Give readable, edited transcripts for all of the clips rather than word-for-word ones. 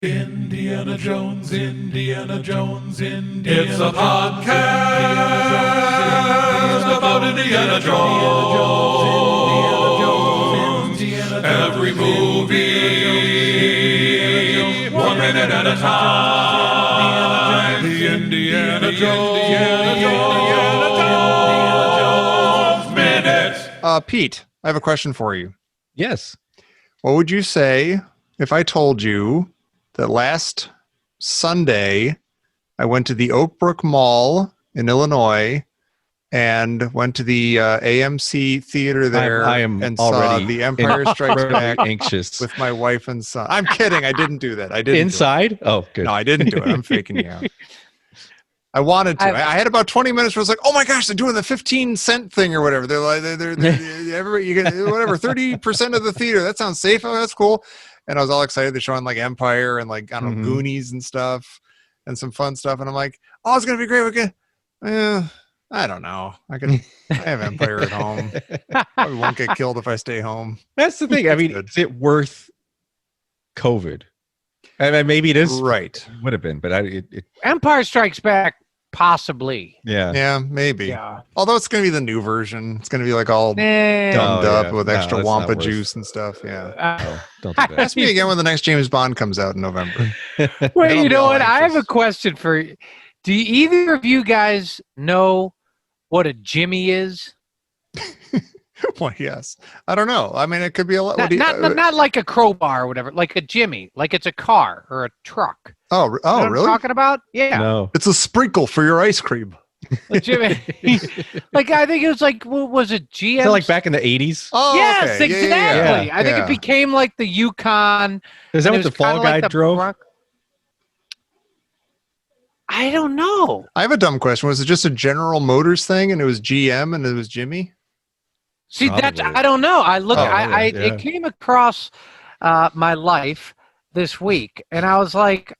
Indiana Jones, Indiana Jones, Indiana Jones. It's a podcast about Indiana Jones. Every movie, 1 minute at a time. The Indiana Jones Minute. Pete, I have a question for you. Yes. What would you say if I told you that last Sunday I went to the Oak Brook Mall in Illinois and went to the AMC theater there and saw The Empire Strikes Back anxious with my wife and son? I'm kidding. I didn't do that. I didn't. Inside? Oh, good. No, I didn't do it. I'm faking you out. I wanted to. I had about 20 minutes where I was like, oh my gosh, they're doing the 15-cent thing or whatever. They're like, everybody, you get whatever, 30% of the theater. That sounds safe. Oh, that's cool. And I was all excited. They're showing like Empire and like, I don't know, Goonies and stuff and some fun stuff. And I'm like, oh, it's going to be great. I don't know. I have Empire at home. Probably won't get killed if I stay home. That's the thing. I mean, is it worth COVID? I mean, maybe it is. Right. It would have been, but Empire Strikes Back, possibly. Yeah. Yeah, maybe. Yeah. Although it's going to be the new version. It's going to be like all dumbed up with extra Wampa juice and stuff. Yeah. Don't do that. Ask me again when the next James Bond comes out in November. Wait, you know what? I have a question for you. Do either of you guys know what a Jimmy is? Well, yes. I don't know. I mean, it could be a lot. Not like a crowbar or whatever, like a Jimmy, like it's a car or a truck. Oh, You know what really? I'm talking about? Yeah. No. It's a sprinkle for your ice cream. A Jimmy. Like, I think it was like, what was it, GM? So like back in the 80s? Oh, Yes, okay. exactly. Yeah. I think it became like the Yukon. Is that and what it the was Fall kinda Guy like the drove? Bronc- I don't know. I have a dumb question. Was it just a General Motors thing and it was GM and it was Jimmy? See, Probably. that's, I don't know. Yeah. It came across my life this week, and I was like,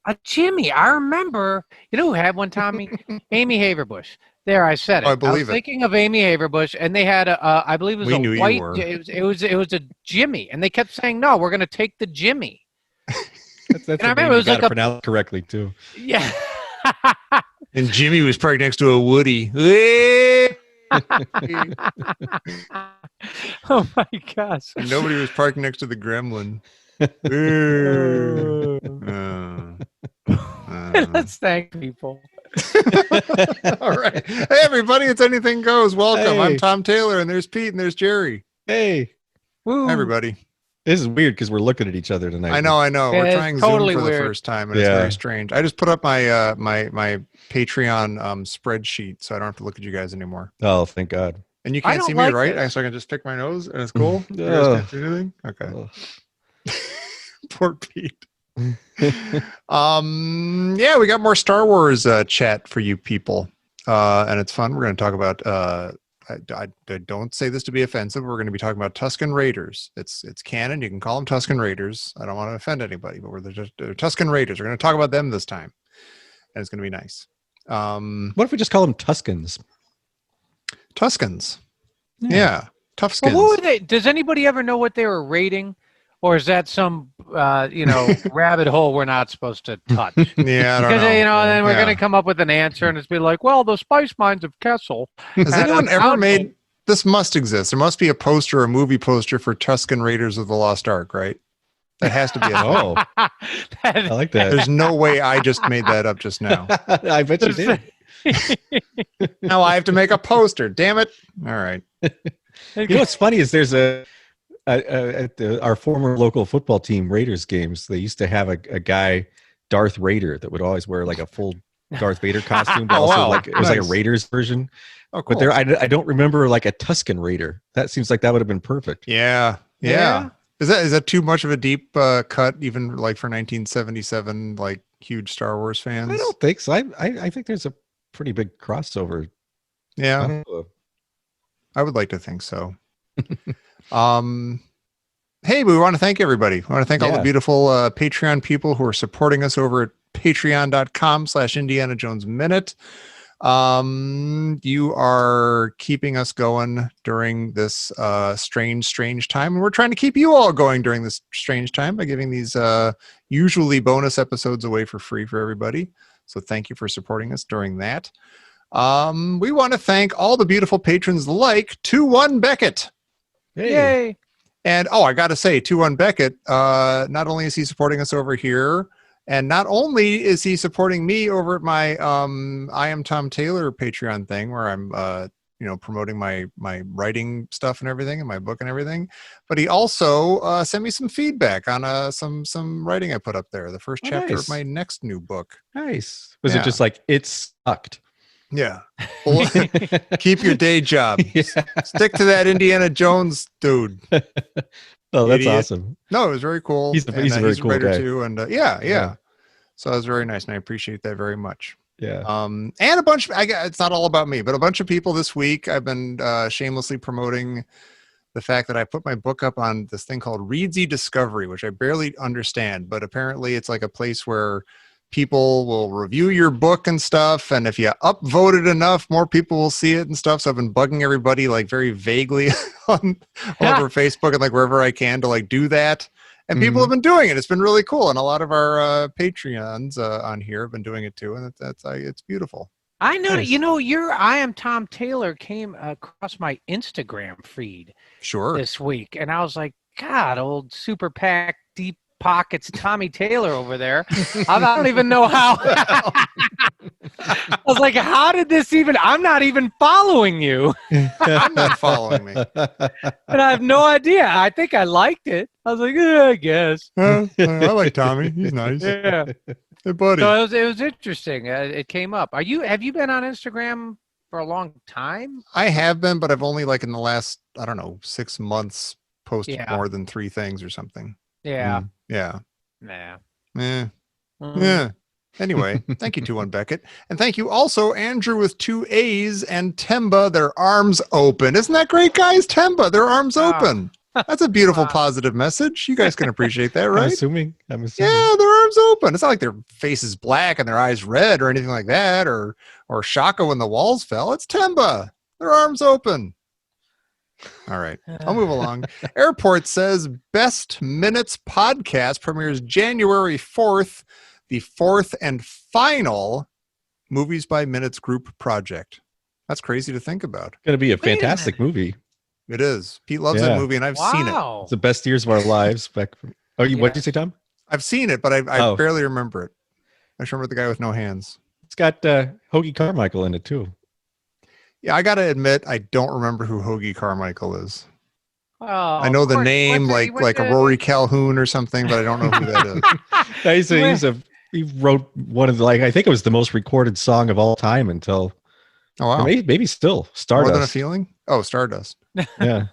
a Jimmy. I remember, you know who had one, Tommy? Amy Haverbush. There, I said it. Oh, I believe was thinking of Amy Haverbush, and they had I believe it was We knew a you white. were. It was a Jimmy, and they kept saying, "No, we're going to take the Jimmy." That's And I remember it was like a pronounced correctly too. yeah. And Jimmy was parked next to a Woody. Oh my gosh. And nobody was parked next to the Gremlin. Let's thank people. All right. Hey, everybody. It's Anything Goes. Welcome. Hey. I'm Tom Taylor, and there's Pete, and there's Jerry. Hey, Woo. Hi, everybody. this is weird because we're looking at each other tonight. I know. Yeah, We're it's trying totally Zoom for weird. the first time, and it's very strange. I just put up my my Patreon spreadsheet, so I don't have to look at you guys anymore. Oh, thank God. And you I can't don't see me, like right? this. So I can just pick my nose, and it's cool. You guys Ugh. can't see anything. Okay. Ugh. Poor Pete. Yeah, we got more Star Wars chat for you people, and it's fun. We're going to talk about. I don't say this to be offensive. We're going to be talking about Tusken Raiders. It's canon. You can call them Tusken Raiders. I don't want to offend anybody, but they're Tusken Raiders. We're going to talk about them this time, and it's going to be nice. What if we just call them Tuskens? Tuskens. Yeah. Tough skins. Well, what were they? Does anybody ever know what they were rating, or is that some rabbit hole we're not supposed to touch? Yeah, I don't Because know. then we're Yeah. going to come up with an answer, and it's be like, well, the Spice Mines of Kessel. Has had anyone a ever council. made this? Must exist. There must be a poster, a movie poster for Tusken Raiders of the Lost Ark, right? That has to be a thing. Oh, I like that. There's no way I just made that up just now. I bet you did. Now I have to make a poster. Damn it. All right. You know what's funny is there's our former local football team Raiders games. They used to have a guy, Darth Raider, that would always wear like a full Darth Vader costume, but Oh, also wow. like it was like a Nice. Raiders version. Oh, cool. But there, I don't remember like a Tusken Raider. That seems like that would have been perfect. Yeah. Yeah. Is that too much of a deep cut, even like for 1977, like huge Star Wars fans? I don't think so. I think there's a pretty big crossover. I Yeah, don't know. I would like to think so. Hey, we want to thank everybody. We want to thank all the Yeah. beautiful Patreon people who are supporting us over at patreon.com/Indiana Jones Minute. You are keeping us going during this strange time, and we're trying to keep you all going during this strange time by giving these usually bonus episodes away for free for everybody. So thank you for supporting us during that. We want to thank all the beautiful patrons like 2-1 Beckett. Hey. Yay! And I got to say, 2-1 Beckett, not only is he supporting us over here, and not only is he supporting me over at my I Am Tom Taylor Patreon thing, where I'm promoting my writing stuff and everything, and my book and everything, but he also sent me some feedback on some writing I put up there, the first chapter of my next new book. Nice. Was it just like, it sucked? Yeah. Well, keep your day job. Yeah. Stick to that Indiana Jones dude. Oh, that's Idiot. awesome. No, it was very cool. He's a very cool writer guy. too, and yeah. So it was very nice, and I appreciate that very much. Yeah. And a bunch. It's not all about me, but a bunch of people this week. I've been shamelessly promoting the fact that I put my book up on this thing called Readsy Discovery, which I barely understand, but apparently it's like a place where people will review your book and stuff, and if you upvote it enough, more people will see it and stuff. So I've been bugging everybody like very vaguely on over Facebook and like wherever I can to like do that, and people have been doing it. It's been really cool, and a lot of our Patreons on here have been doing it too, and it's beautiful. I know, Nice. your I Am Tom Taylor came across my Instagram feed Sure. this week, and I was like, God, old super pack deep pockets Tommy Taylor over there. I don't even know how. I was like, how did this even? I'm not even following you, I'm not following me. and I have no idea. I think I liked it. I was like, I guess. I like Tommy. He's nice. Yeah. Hey, buddy. So it was interesting. It came up. Have you been on Instagram for a long time? I have been, but I've only like in the last 6 months posted Yeah. more than 3 things or something. Yeah. Yeah. Nah. Yeah. Mm. Yeah. Anyway, thank you, 2-1 Beckett. And thank you also, Andrew with 2 A's and Temba, their arms open. Isn't that great, guys? Temba, their arms open. That's a beautiful, positive message. You guys can appreciate that, I'm right? assuming. Yeah, their arms open. It's not like their face is black and their eyes red or anything like that, or Shaka when the walls fell. It's Temba. Their arms open. All right, I'll move along. Airport says Best Minutes podcast premieres January 4th, the 4th and final Movies by Minutes group project. That's crazy to think about. It's going to be a Wait a fantastic movie. It is. Pete loves Yeah. that movie, and I've seen it. Wow. It's the best years of our lives. What did you say, Tom? I've seen it, but I Oh. barely remember it. I just remember the guy with no hands. It's got Hoagie Carmichael in it too. Yeah, I got to admit, I don't remember who Hoagie Carmichael is. Oh, I know of the course. name, He went like a to- Rory Calhoun or something, but I don't know who that is. He wrote one of the, I think it was the most recorded song of all time until Oh wow, maybe still More Stardust. Than a Feeling. Oh, Stardust. Yeah,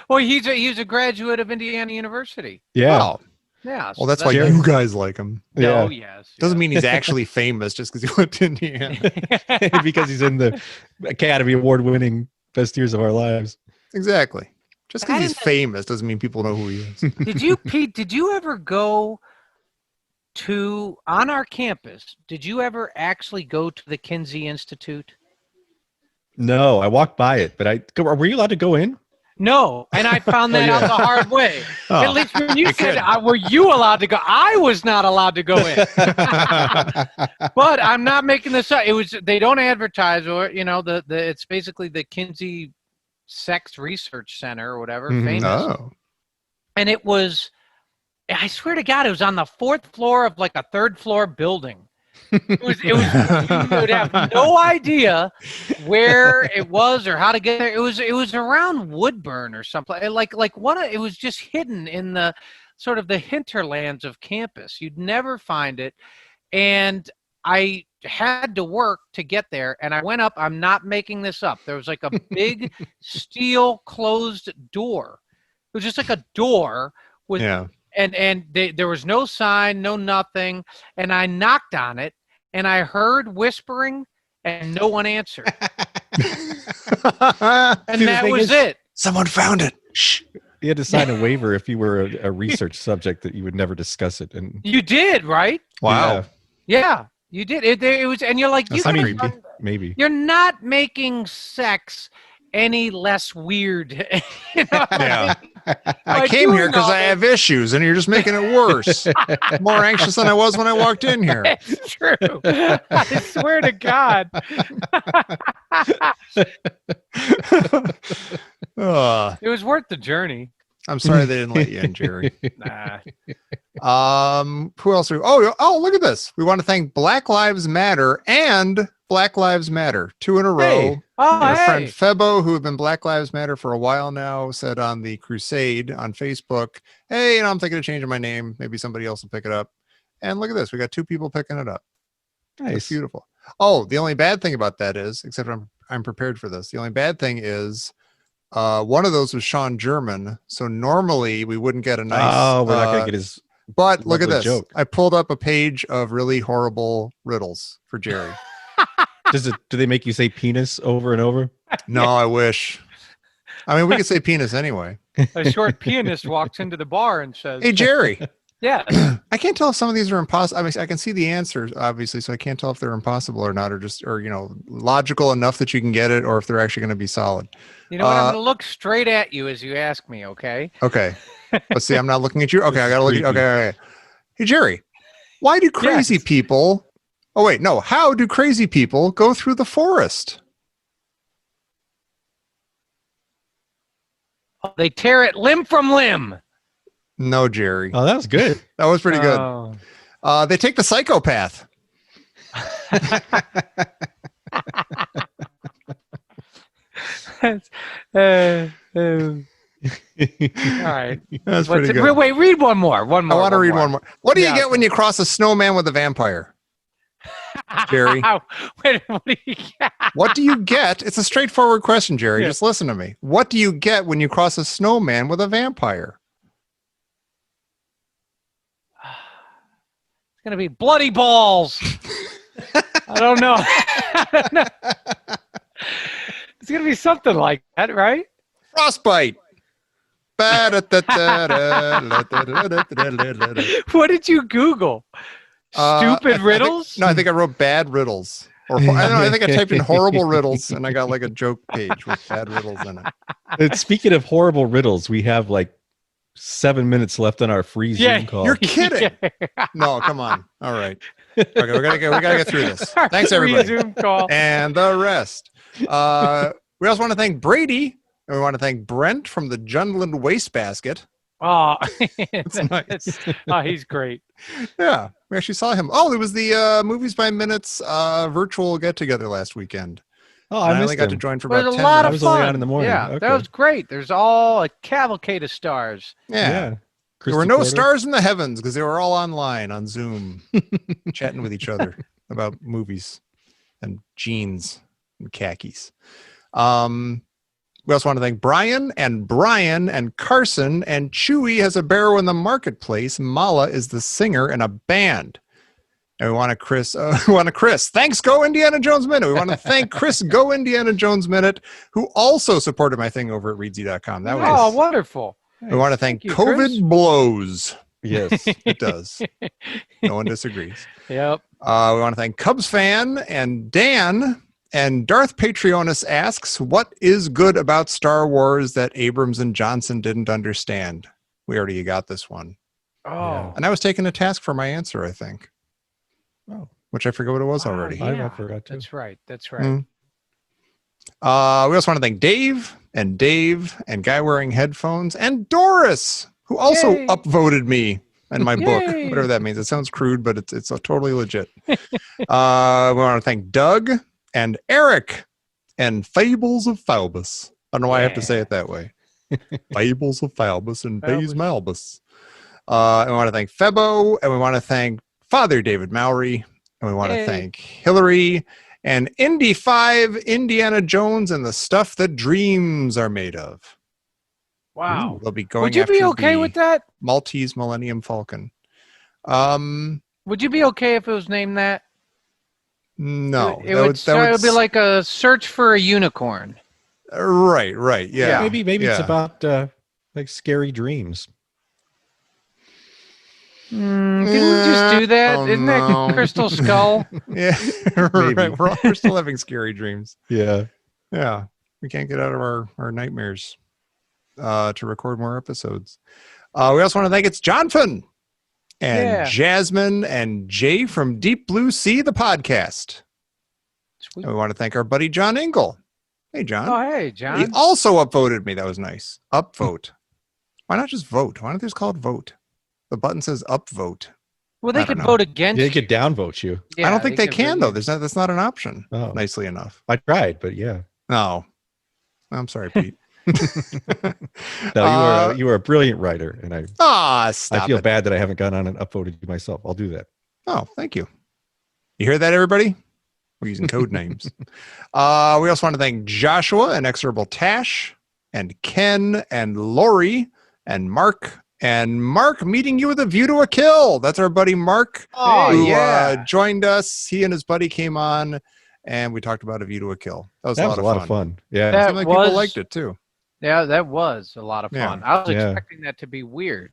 Well, he's a graduate of Indiana University. yeah, Wow. Yeah. Well, that's why Jared- you guys like him. No, yeah. yes. Doesn't mean he's actually famous just because he went to Indiana. because he's in the Academy Award-winning Best Years of Our Lives. Exactly. Just because I he's didn't- famous doesn't mean people know who he is. Pete? Did you ever go on our campus? Did you ever actually go to the Kinsey Institute? No, I walked by it, but were you allowed to go in? No, and I found that out the hard way. Oh. At least when you said, were you allowed to go? I was not allowed to go in. But I'm not making this up. They don't advertise, or it's basically the Kinsey Sex Research Center or whatever, Mhm. famous. Oh. And it was, I swear to God, it was on the 4th floor of like a 3rd floor building. It was you would have no idea where it was or how to get there. It was around Woodburn or something. It was just hidden in the sort of the hinterlands of campus. You'd never find it. And I had to work to get there, and I went up. I'm not making this up. There was like a big steel closed door. It was just like a door with Yeah. and there was no sign, no nothing, and I knocked on it, and I heard whispering, and no one answered, and See, the that thing was is- it. Someone found it. Shh. You had to sign a waiver if you were a research subject that you would never discuss it. And You did, right? Wow. Yeah, you did. It was, and you're like, That's you gotta creepy. maybe. You're not making sex any less weird. You know what I mean? I By came here doing because all I have issues, and you're just making it worse. More anxious than I was when I walked in here. It's true. I swear to God. It was worth the journey. I'm sorry they didn't let you in, Jerry. Nah. Who else? Oh, look at this. We want to thank Black Lives Matter and Black Lives Matter 2 in a row. Hey. Oh, Our hey. friend Febo, who have been Black Lives Matter for a while now, said on the Crusade on Facebook, hey, I'm thinking of changing my name. Maybe somebody else will pick it up. And look at this. We got 2 people picking it up. Nice. It's beautiful. Oh, the only bad thing about that is, except I'm prepared for this. The only bad thing is one of those was Sean German. So normally we wouldn't get a nice. Oh, we're not going to get his. But look at lovely this. joke. I pulled up a page of really horrible riddles for Jerry. Do they make you say penis over and over? No, I wish. I mean, we could say penis anyway. A short pianist walks into the bar and says, Hey, Jerry. yeah. I can't tell if some of these are impossible. I mean, I can see the answers, obviously, so I can't tell if they're impossible or not, or logical enough that you can get it, or if they're actually going to be solid. You know what? I'm going to look straight at you as you ask me, okay? Okay. Let's see. I'm not looking at you. Okay, I got to look at you. Creepy. Okay. Hey, Jerry, why do crazy people... Oh, wait, no. How do crazy people go through the forest? They tear it limb from limb. No, Jerry. Oh, that was good. That was pretty good. Oh. They take the psychopath. All right. That's pretty good. Wait, read one more. One more. I want to read one more. What do you Yeah, get when you cross a snowman with a vampire? Jerry. Wait, what do you get? What do you get? It's a straightforward question, Jerry. Yeah. Just listen to me. What do you get when you cross a snowman with a vampire? It's going to be bloody balls. I don't know. It's going to be something like that, right? Frostbite. What did you Google? Stupid riddles? I think I wrote bad riddles. Or I don't know. I think I typed in horrible riddles, and I got like a joke page with bad riddles in it. And speaking of horrible riddles, we have like 7 minutes left on our free Zoom call. You're kidding. No, come on. All right. Okay, we gotta get through this. Thanks, everybody. Zoom call. And the rest. We also want to thank Brady, and we want to thank Brent from the Junland Wastebasket. Oh, That's nice. Oh, he's great. Yeah, we actually saw him. Oh, it was the Movies by Minutes virtual get-together last weekend. Oh, And I only missed got to him. join for It was about a 10 lot minutes. of was only fun. on in the morning. Yeah, Okay. that was great. There's all a cavalcade of stars. Yeah. Yeah. There Christy were no Porter. stars in the heavens because they were all online on Zoom, chatting with each other about movies and jeans and khakis. We also want to thank Brian and Carson, and Chewy has a barrow in the marketplace. Mala is the singer in a band. And we want to Chris. Thanks, Go Indiana Jones Minute. We want to thank Chris Go Indiana Jones Minute, who also supported my thing over at readsy.com. That was Oh, wonderful. We want to thank Thank you, COVID Chris. Blows. Yes. It does. No one disagrees. Yep. We want to thank Cubs fan and Dan. And Darth Patreonus asks, what is good about Star Wars that Abrams and Johnson didn't understand? We already got this one. Oh. And I was taken to task for my answer, I think. Oh. Which I forget what it was Wow, already. I yeah. forgot to. That's right. That's right. Mm. We also want to thank Dave and Guy wearing headphones and Doris, who also Yay. upvoted me in my book, Yay. whatever that means. It sounds crude, but it's totally legit. We want to thank Doug and Eric and Fables of Falbus. I don't know why I have to say it that way. Fables of Falbus and Bays Malbus. And we want to thank Febo, and we want to thank Father David Mowry, and we want to thank Hillary and Indy 5, Indiana Jones, and the stuff that dreams are made of. Wow. Ooh, they'll be going Would you after be okay the with that? Maltese Millennium Falcon. Would you be okay if it was named that? No. It would be like a search for a unicorn. Right. Yeah. Maybe it's about like scary dreams. Didn't we just do that? Oh, Isn't no. that Crystal Skull? Yeah, Maybe. right. We're still having scary dreams. Yeah. Yeah, we can't get out of our nightmares to record more episodes. We also want to thank it's Jonathan and Yeah. Jasmine and Jay from Deep Blue Sea, the podcast. Sweet. And we want to thank our buddy John Engel. Hey, John. Oh, hey, He John. also upvoted me. That was nice. Upvote. Why not just vote? Why don't they just call it vote? The button says upvote. Well, I they don't could know. vote against They could you. downvote you. I don't think they could can, really- though. That's not an option, Oh, nicely enough. I tried, but yeah. No. I'm sorry, Pete. No, you were a brilliant writer, and I Stop feel it. bad that I haven't gone on and upvoted you myself. I'll do that. Oh, thank you. You hear that, everybody? We're using code names. We also want to thank Joshua and Exorable Tash and Ken and Lori and Mark. And Mark meeting you with a view to a kill. That's our buddy Mark, Oh, who yeah. joined us. He and his buddy came on, and we talked about a view to a kill. That was That a was lot a lot of of fun. fun. Yeah. That Seemed like was- people liked it, too. Yeah, that was a lot of Yeah. fun. I was Yeah. expecting that to be weird.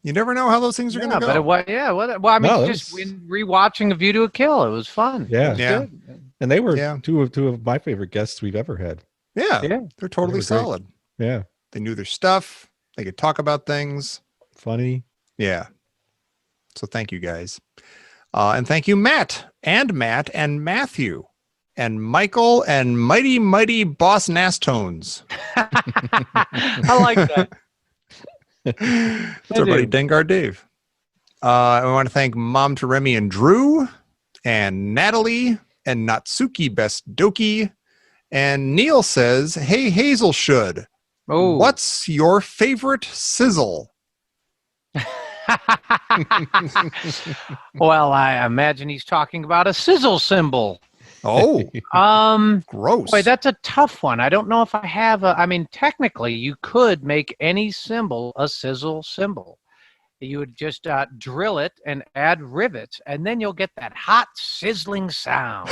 You never know how those things are going to go. But it was, yeah. Well, I mean, No, that just was- when rewatching A View to a Kill, it was fun. Yeah. It was Yeah. good. And they were Yeah. two of my favorite guests we've ever had. Yeah, Yeah. they're totally They were great. solid. Yeah. They knew their stuff. They could talk about things. Funny. Yeah. So thank you guys. And thank you, Matt and Matthew and Michael and mighty Boss Nastones. I like that. That's our buddy Dengar Dave. And we want to thank Mom to Remy and Drew and Natalie and Natsuki Best Doki. And Neil says, hey, Hazel should. Oh, What's your favorite sizzle? Well, I imagine he's talking about a sizzle symbol. Oh, gross. Boy, that's a tough one. I don't know if I have a. I mean, technically, you could make any symbol a sizzle symbol. You would just drill it and add rivets, and then you'll get that hot sizzling sound.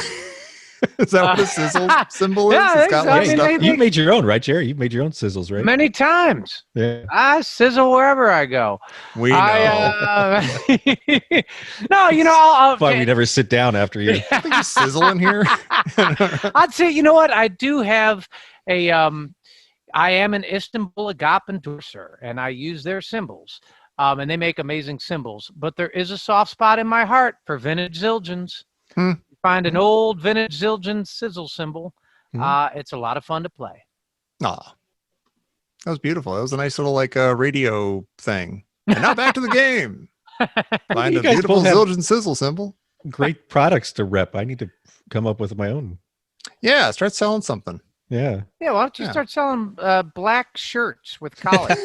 Is that what a sizzle symbol is? Yeah, I It's think got so. like I mean, stuff. You made your own, right, Jerry? You made your own sizzles, right? Many times. Yeah. I sizzle wherever I go. We know. No, you know, I'll Why we never sit down after you. I think you sizzle in here. I'd say, you know what? I do have a, I am an Istanbul Agop endorser, and I use their symbols. And they make amazing symbols. But there is a soft spot in my heart for vintage Zildjians. Hmm. You find an old vintage Zildjian sizzle symbol. It's a lot of fun to play. Aw. That was beautiful. That was a nice little like radio thing. And now back to the game. Find You a guys beautiful both have- Zildjian sizzle symbol. Great products to rep. I need to come up with my own. Yeah, start selling something. Yeah. Yeah, why don't you Yeah. start selling black shirts with collars?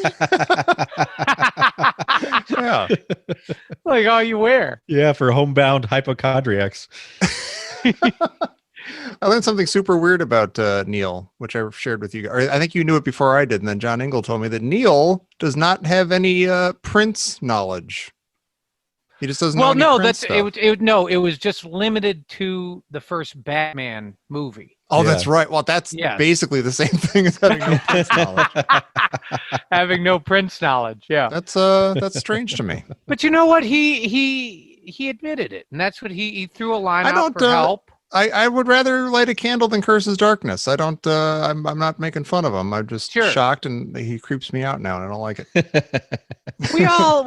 Yeah. Like all you wear. Yeah, for homebound hypochondriacs. I learned something super weird about Neil, which I shared with you. Or I think you knew it before I did, and then John Engel told me that Neil does not have any Prince knowledge. He just doesn't know Well, any no, Prince that's stuff. it was just limited to the first Batman movie. Oh, Yeah. that's right. Well, that's Yes. basically the same thing as having no Prince knowledge. Having no Prince knowledge, yeah. That's strange to me. But you know what? He admitted it, and that's what he threw a line I out don't, for help. I would rather light a candle than curse his darkness. I don't. I'm not making fun of him. I'm just Sure. shocked, and he creeps me out now, and I don't like it.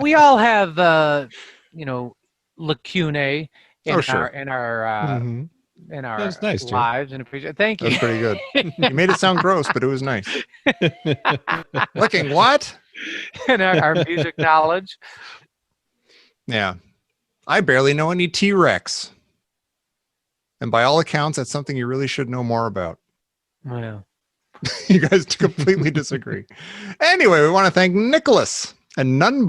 We all have you know, lacunae in Oh, sure. our Mhm. in our That's nice, Jim. lives, and appreciate. Thank you. That's pretty good. You made it sound gross, but it was nice. Looking what? in our music knowledge. Yeah. I barely know any T-Rex. And by all accounts, that's something you really should know more about. Yeah. You guys completely disagree. Anyway, we want to thank Nicholas and none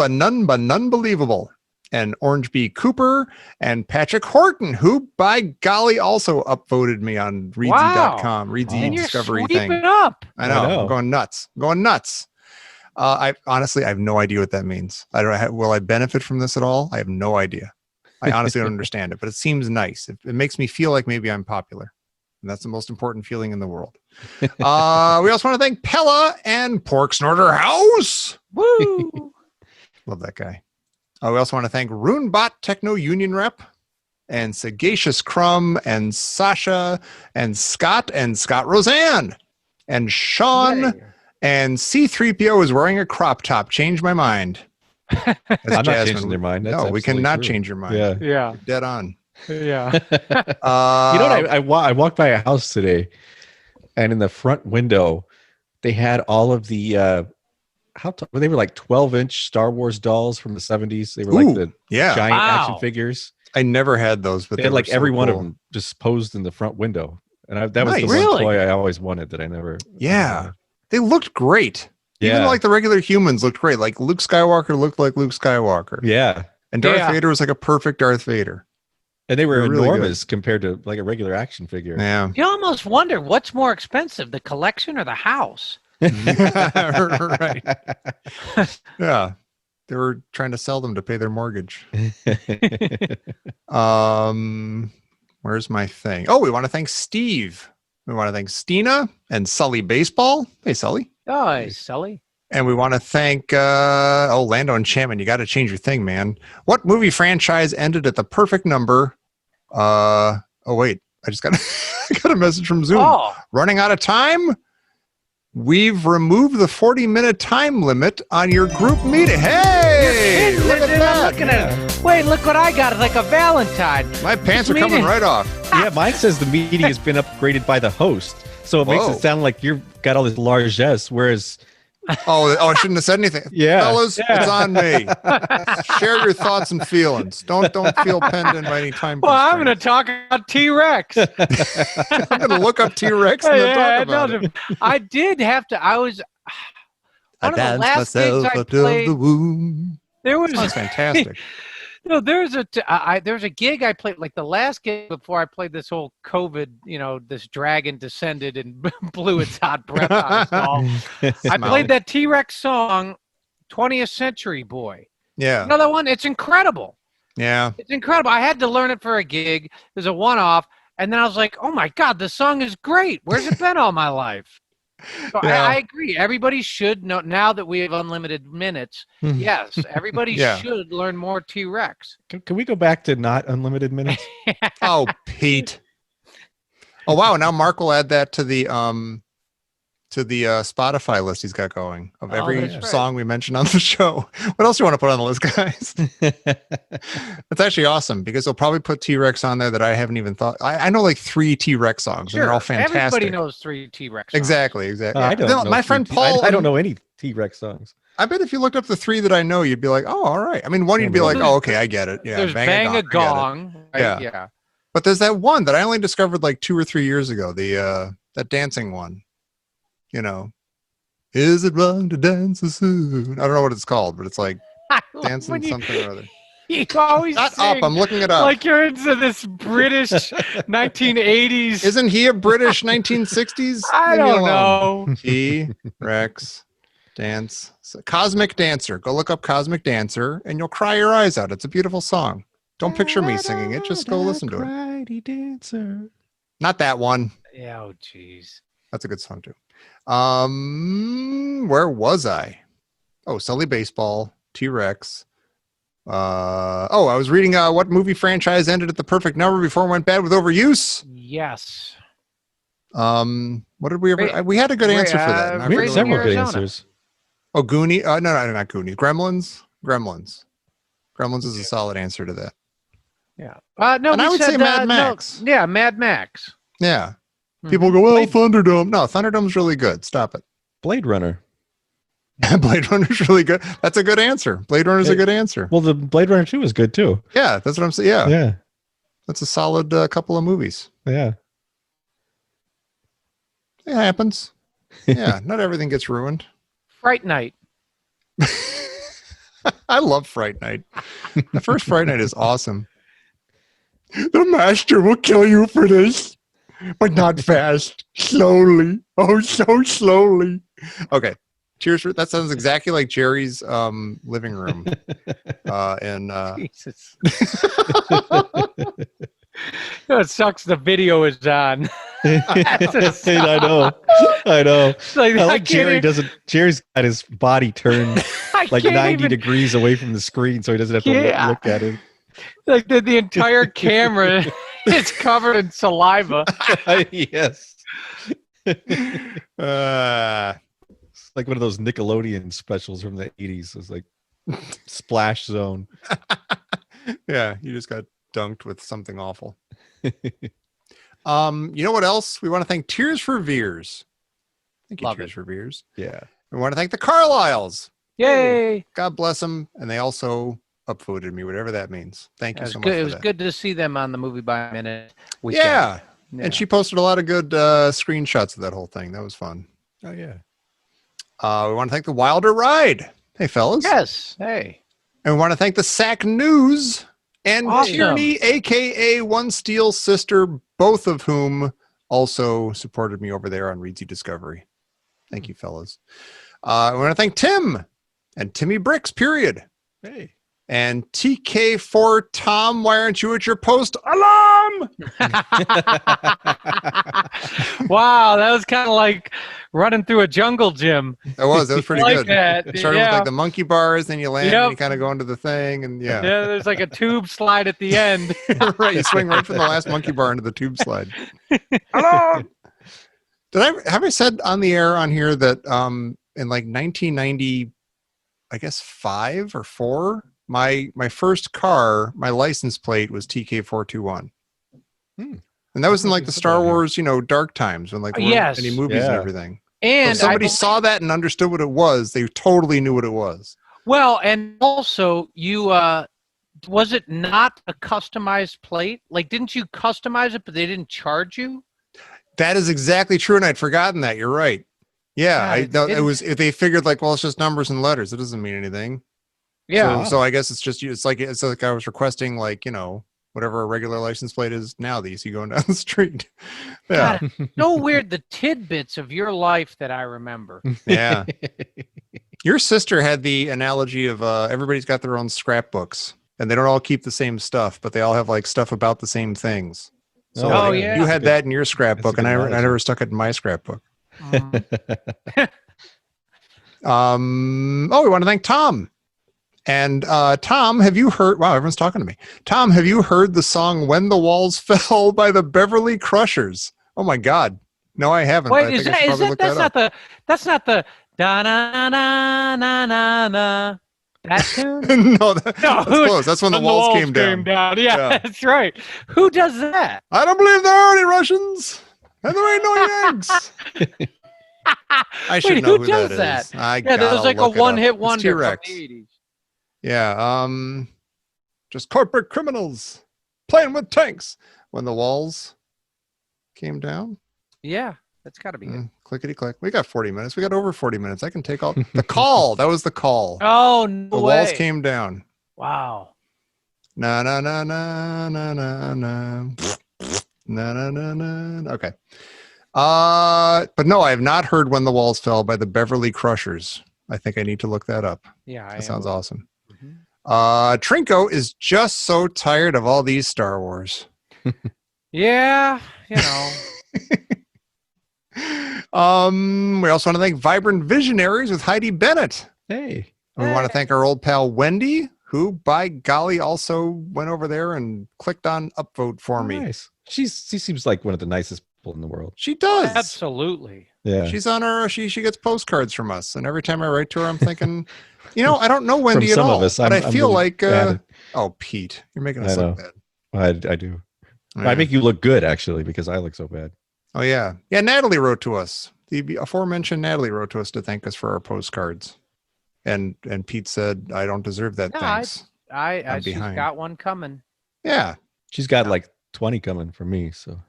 believable. And Orange B. Cooper and Patrick Horton, who by golly also upvoted me on Reedsy.com, Reedsy And you're Discovery sweeping thing. up. I know. I know. I'm going nuts. I honestly, I have no idea what that means. I don't. Will I benefit from this at all? I have no idea. I honestly don't understand it, but it seems nice. It makes me feel like maybe I'm popular, and that's the most important feeling in the world. We also want to thank Pella and Pork Snorter House. Woo! Love that guy. We also want to thank RuneBot Techno Union Rep and Sagacious Crumb and Sasha and Scott Roseanne and Sean Yay. and C3PO is wearing a crop top. Change my mind. I'm not changing their mind. That's No, we absolutely cannot true. change your mind. Yeah. Yeah. You're dead on. Yeah. You know what? I walked by a house today, and in the front window, they had all of the they were like 12-inch Star Wars dolls from the 70s. They were like the giant action figures. I never had those, but They had like were so every one of cool. them just posed in the front window, and that was Nice. the one Really? toy I always wanted that I never. Yeah. They looked great. Yeah. Even like the regular humans looked great. Like Luke Skywalker looked like Luke Skywalker. Yeah. And Darth Yeah. Vader was like a perfect Darth Vader. And they were They're really enormous compared to like a regular action figure. Yeah. You almost wonder what's more expensive, the collection or the house? Right. Yeah. They were trying to sell them to pay their mortgage. Where's my thing? Oh, we want to thank Steve. We want to thank Stina and Sully Baseball. Hey, Sully. Oh, hey, Sully. And we want to thank Lando Enchantment. You got to change your thing, man. What movie franchise ended at the perfect number? Oh wait, I just got I got a message from Zoom. Oh, Running out of time. We've removed the 40-minute time limit on your group meeting. Hey, you're look kidding, at dude. I'm that. looking at it. Wait, look what I got. It's like a Valentine. My pants are This coming meeting- right off. Yeah, mine says the meeting has been upgraded by the host, so it makes Whoa. it sound like you've got all this largesse, whereas Oh, I shouldn't have said anything. Yeah. Fellas, it's on me. Share your thoughts and feelings. Don't feel penned in by any time. Well, I'm going to constraints. talk about T-Rex. I'm going to look up T-Rex and then talk about it. I did have to. I was one of the last gigs I out of played. the womb. There was Sounds fantastic. no, there's a gig I played, like the last gig before I played this whole COVID. This dragon descended and blew its hot breath on us all. I played that T-Rex song, 20th Century Boy. Yeah. Another one. It's incredible. Yeah. It's incredible. I had to learn it for a gig. There's a one-off, and then I was like, "Oh my God, this song is great. Where's it been all my life?" So Yeah. I agree. Everybody should know now that we have unlimited minutes. Yes, everybody Yeah. should learn more T-Rex. can we go back to not unlimited minutes? Oh, Pete. Oh wow! Now Mark will add that to the Spotify list he's got going of every that's right. song we mentioned on the show. What else do you want to put on the list, guys? That's actually awesome because they'll probably put T-Rex on there that I haven't even thought. I know like 3 T-Rex songs, and they're all fantastic. Everybody knows 3 T-Rex. songs. Exactly. I don't No, know my friend Paul. I don't know any T-Rex songs. I bet if you looked up the 3 that I know, you'd be like, oh, all right. I mean, one, you'd be like, oh, okay, I get it. Yeah, There's Bang a Gong. Right? Yeah. Yeah. But there's that one that I only discovered like 2 or 3 years ago. The that dancing one. Is it wrong to dance so soon? I don't know what it's called, but it's like I love dancing when something or other. You always Shut sing up! I'm looking it up. like you're into this British 1980s. Isn't he a British 1960s? I Leave me don't alone. know. T-Rex dance. Cosmic Dancer. Go look up Cosmic Dancer and you'll cry your eyes out. It's a beautiful song. Don't picture me singing it. Just go listen to it. Dancer. Not that one. Yeah, oh, jeez. That's a good song too. Where was I? Oh, Sully Baseball, T-Rex. I was reading what movie franchise ended at the perfect number before it went bad with overuse. Yes. What did we ever? We had a good answer for that. and I We had forget several what it good Arizona. answers. Oh, Goonie. No, not Goonie. Gremlins. Gremlins is a solid answer to that. Yeah. No, And I we would said, say Mad no, Max. yeah, Mad Max. Yeah. Mhm. People go, well, Thunderdome. No, Thunderdome's really good. Stop it. Blade Runner. Blade Runner's really good. That's a good answer. Blade Runner's a good answer. Well, the Blade Runner 2 is good too. Yeah, that's what I'm saying. Yeah, Yeah. that's a solid couple of movies. Yeah. It happens. Yeah, not everything gets ruined. Fright Night. I love Fright Night. The first Fright Night is awesome. The master will kill you for this, but not fast. Slowly. Oh, so slowly. Okay. Cheers for that. Sounds exactly like Jerry's living room. Jesus. It sucks the video is on. I know. Like, I I like can't Jerry even- doesn't. Jerry's got his body turned I like can't 90 even- degrees away from the screen, so he doesn't have to Yeah. look at it. Like the entire camera is covered in saliva. Yes. Uh, It's like one of those Nickelodeon specials from the 80s. It's like Splash Zone. yeah, you just got dunked with something awful. You know what else? We want to thank Tears for Veers. Thank you, Love Tears it. for Veers. Yeah. We want to thank the Carlisles. Yay! God bless them. And they also upvoted me, whatever that means. Thank It you was so much good. for It was that. good to see them on the Movie by Minute weekend. Yeah. Yeah. And she posted a lot of good screenshots of that whole thing. That was fun. Oh, yeah. We want to thank the Wilder Ride. Hey, fellas. Yes. Hey. And we want to thank the Sack News and Awesome. Tierney, a.k.a. One Steel Sister, both of whom also supported me over there on Reedsy Discovery. Thank you, fellas. We want to thank Tim and Timmy Bricks, period. Hey. And TK4 Tom, why aren't you at your post? Alarm! Wow, that was kind of like running through a jungle gym. That was pretty like good. that. It started with like the monkey bars, then you land and Yep. you kind of go into the thing, and yeah. Yeah, there's like a tube slide at the end. Right, you swing right from the last monkey bar into the tube slide. Hello. Have I said on the air on here that in like 1990, I guess 5 or 4, my first car, my license plate was TK421. And that was in like the Star Wars, dark times when like there weren't Yes. any movies and Yeah. everything. And If somebody I saw that and understood what it was, they totally knew what it was. well, and also you was it not a customized plate? Like, didn't you customize it, but they didn't charge you? That is exactly true, and I'd forgotten that. You're right. Yeah, God, it was. If they figured like, well, it's just numbers and letters. It doesn't mean anything. Yeah. So I guess it's like I was requesting like whatever a regular license plate is now that you see going down the street. Yeah, God, so weird, the tidbits of your life that I remember. yeah. Your sister had the analogy of everybody's got their own scrapbooks, and they don't all keep the same stuff, but they all have like stuff about the same things. So Oh, like, yeah. you had that in your scrapbook, That's and a I good analogy. never stuck it in my scrapbook. Mm. We want to thank Tom. And Tom, have you heard? Wow, everyone's talking to me. Tom, have you heard the song "When the Walls Fell" by the Beverly Crushers? Oh my God, no, I haven't. Wait, I is think I should that probably look that up. that's not the da na na na na na that tune? No, that's close. That's when the walls came down. Yeah, Yeah. that's right. Who does that? I don't believe there are any Russians, and there ain't no Yanks. I should Wait, know who who that does that? is. I Yeah, there was gotta like a look it up. one-hit It's wonder from T-Rex. the 80s. Yeah, just corporate criminals playing with tanks when the walls came down. Yeah, that's got to be it. Clickety click. We got 40 minutes. We got over 40 minutes. I can take all the call. That was the call. Oh, no The way. walls came down. Wow. Na na na na na na na na na na na. Okay. But no, I have not heard "When the Walls Fell" by the Beverly Crushers. I think I need to look that up. Yeah, That sounds awesome. Mhm. Trinko is just so tired of all these Star Wars. Yeah, We also want to thank Vibrant Visionaries with Heidi Bennett. Hey. And we want to thank our old pal Wendy, who, by golly, also went over there and clicked on upvote for me. Nice. She seems like one of the nicest people in the world. She does. absolutely. Yeah. She's on our. She gets postcards from us, and every time I write to her, I'm thinking, I don't know Wendy From at some all, of us, but I'm I feel really like, bad oh, Pete, you're making I us look know. bad. I do. Yeah. I make you look good, actually, because I look so bad. Oh yeah. Natalie wrote to us. The aforementioned Natalie wrote to us to thank us for our postcards, and Pete said, "I don't deserve that. No, Thanks." I she's behind. got one coming. Yeah. She's got like 20 coming from me. So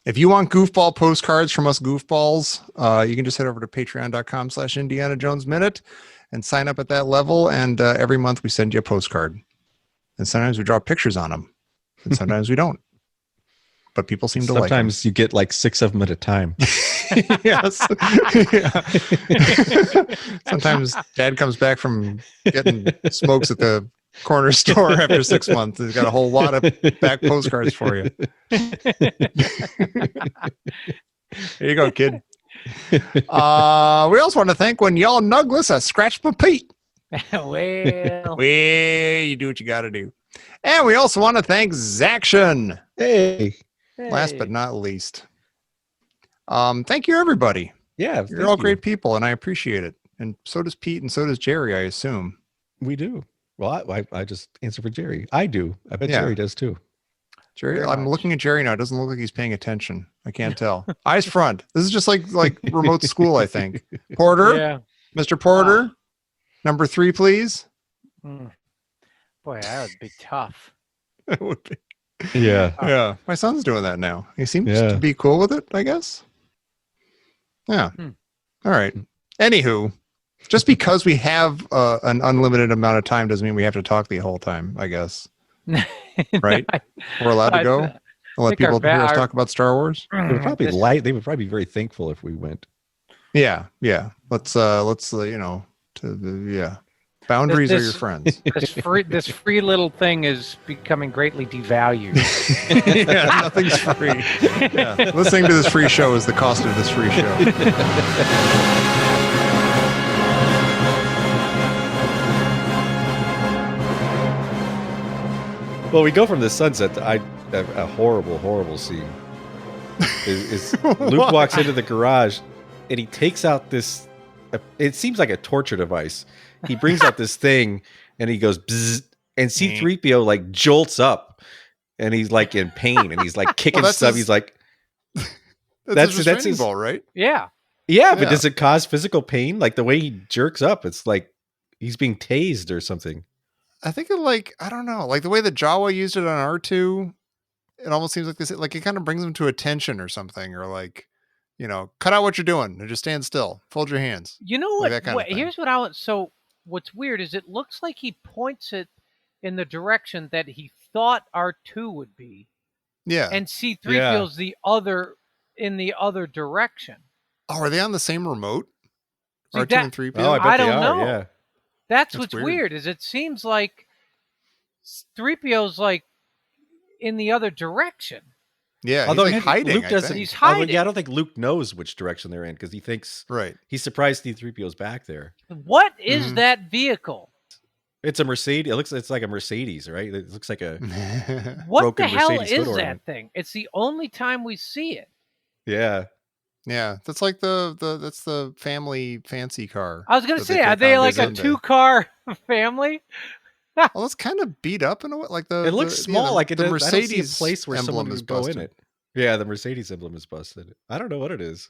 If you want goofball postcards from us goofballs, you can just head over to patreon.com/Indiana Jones Minute and sign up at that level. And every month we send you a postcard. And sometimes we draw pictures on them, and sometimes we don't. But people seem to like them. sometimes you get like 6 of them at a time. Yes. Yeah. Sometimes Dad comes back from getting smokes at the corner store after 6 months. He's got a whole lot of back postcards for you. Here you go, kid. We also want to thank when y'all nugless I scratch my Pete. Well, You do what you got to do. And we also want to thank Zaction. Hey. Last but not least. Thank you, everybody. Yeah. You're all great people, and I appreciate it. And so does Pete, and so does Jerry, I assume. We do. Well, I just answer for Jerry. I do. I bet Yeah. Jerry does too. Jerry, Very I'm much. looking at Jerry now. It doesn't look like he's paying attention. I can't tell. Eyes front. This is just like remote school, I think. Porter, yeah. Mr. Porter, number 3, please. Mm. Boy, that would be tough. It would be. Yeah. Yeah, my son's doing that now. He seems Yeah. to be cool with it, I guess. Yeah. All right. Anywho, just because we have an unlimited amount of time doesn't mean we have to talk the whole time, I guess. Right? We're allowed to go? I'll let think our people hear us our- talk about Star Wars? They would probably This- They would probably be very thankful if we went. Yeah. Let's boundaries are your This- friends. this free little thing is becoming greatly devalued. Yeah, nothing's free. Yeah. Listening to this free show is the cost of this free show. Well, we go from the sunset to a horrible scene. Luke walks into the garage and he takes out this. It seems like a torture device. He brings out this thing and he goes bzzz, and C-3PO like jolts up and he's like in pain and he's like kicking stuff. He's like, that's his his ball, right? Yeah. yeah, but Yeah. does it cause physical pain? Like the way he jerks up, it's like he's being tased or something. I think I don't know, like the way that Jawa used it on R2, it almost seems like this, like it kind of brings him to attention or something, or like, cut out what you're doing and just stand still, fold your hands. You know Like what? that kind of thing. Here's what I want. So what's weird is it looks like he points it in the direction that he thought R2 would be, Yeah. and C3 Yeah. feels in the other direction. Oh, are they on the same remote? See, R2 that- and 3PO? Oh, I bet I they don't are. know. Yeah. That's That's what's weird. weird. Is it seems like 3PO's like in the other direction. Yeah, Although he's like hiding. Luke I doesn't. think. He's although, hiding. yeah, I don't think Luke knows which direction they're in because he thinks Right. he's surprised C-3PO's back there. What is Mhm. that vehicle? It's a Mercedes. It's like a Mercedes, right? It looks like a What broken the hell Mercedes is hood that ornament. thing? It's the only time we see it. Yeah. Yeah, that's like that's the family fancy car. I was gonna that say, they are take they on like a Sunday. 2-car family? Well, it's kind of beat up in a way. Like It looks small. Like it the does, Mercedes I don't see a place where someone emblem is would go in busted. it. Yeah, the Mercedes emblem is busted. I don't know what it is.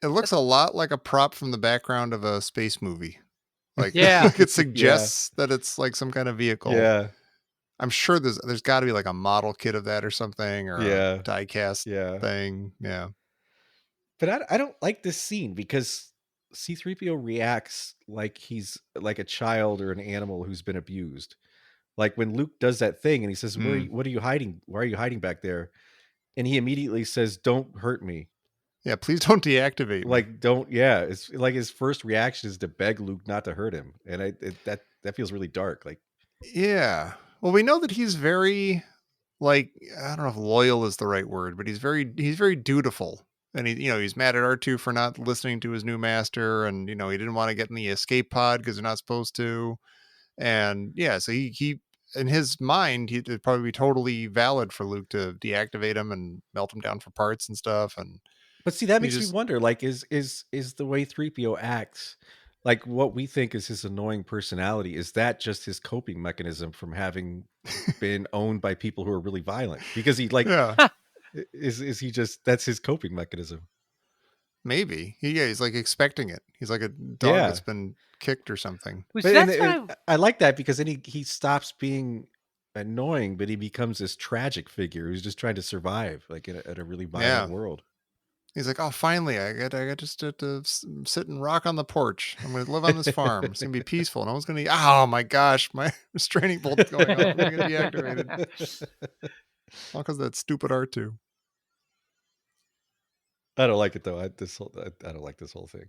It looks a lot like a prop from the background of a space movie. Like, Yeah. like it suggests that it's like some kind of vehicle. Yeah. I'm sure there's got to be like a model kit of that or something, or Yeah. a die cast Yeah. thing. Yeah. But I don't like this scene because C-3PO reacts like he's like a child or an animal who's been abused. Like when Luke does that thing and he says, what are you hiding? Why are you hiding back there? And he immediately says, don't hurt me. Yeah. Please don't deactivate. me. Like, don't, yeah. It's like his first reaction is to beg Luke not to hurt him. And that feels really dark. Like, Yeah. Well, we know that he's very, like, I don't know if loyal is the right word, but he's very dutiful. And he's mad at R2 for not listening to his new master, and he didn't want to get in the escape pod because they're not supposed to. And yeah, so he in his mind, it'd probably be totally valid for Luke to deactivate him and melt him down for parts and stuff. And but see, that He makes just- me wonder, like, is the way 3PO acts, like what we think is his annoying personality, is that just his coping mechanism from having been owned by people who are really violent? Because he like, yeah, is he just, that's his coping mechanism? maybe he's like expecting it. He's like a dog Yeah. that's been kicked or something. Which But- that's and why I like that because then he stops being annoying, but he becomes this tragic figure who's just trying to survive, like at a really violent Yeah. world. He's like, oh, finally, I got just to sit and rock on the porch. I'm going to live on this farm. It's going to be peaceful. No one's going to. Oh my gosh, my restraining bolt's going off. I'm going to get deactivated. All because of that stupid R2. I don't like it though. I don't like this whole thing.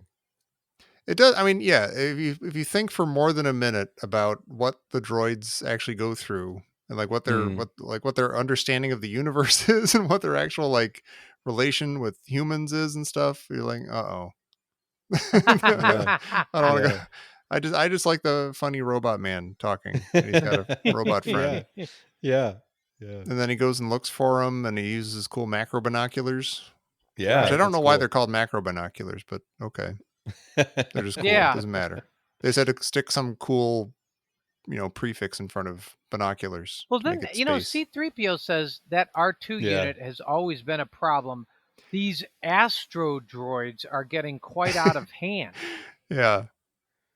It does. I mean, yeah. If you think for more than a minute about what the droids actually go through and like what their what their understanding of the universe is and what their actual like relation with humans is and stuff, you're like, I don't want to go. I just like the funny robot man talking. And he's got a robot friend. Yeah. And then he goes and looks for him, and he uses his cool macro binoculars. Yeah. Which I don't that's know why cool. they're called macro binoculars, but okay. They're just cool. Yeah. It doesn't matter. They said to stick some cool, prefix in front of binoculars. Well, to then, make it you know, space. C-3PO says that R2 Yeah. unit has always been a problem. These astro droids are getting quite out of hand. Yeah.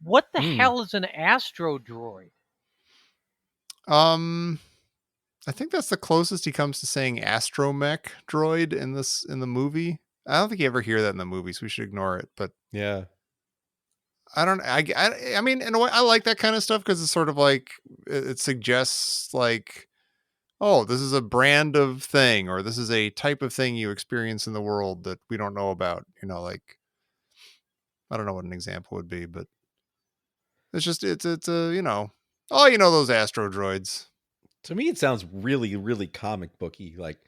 What the hell is an astro droid? I think that's the closest he comes to saying astromech droid in the movie. I don't think you ever hear that in the movie, so we should ignore it. But Yeah. I don't. I mean, in a way, I like that kind of stuff because it's sort of like it suggests like, oh, this is a brand of thing, or this is a type of thing you experience in the world that we don't know about. Like I don't know what an example would be, but it's just it's a those astro droids. To me, it sounds really, really comic booky. Like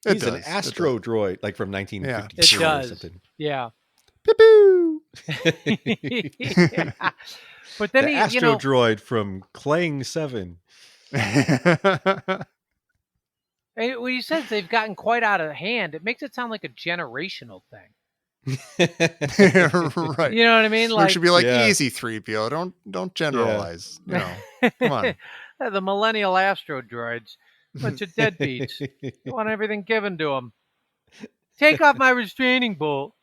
It he's an does. astro droid, like from 1952 It or does. something. Yeah. Pew-pew. But then The he, astro droid from Clang 7. when he says they've gotten quite out of hand, it makes it sound like a generational thing. Right. You know what I mean? Like, it should be like Yeah. easy 3PO. Don't generalize. Come on. The millennial astro droids, bunch of deadbeats. They want everything given to them. Take off my restraining bolt.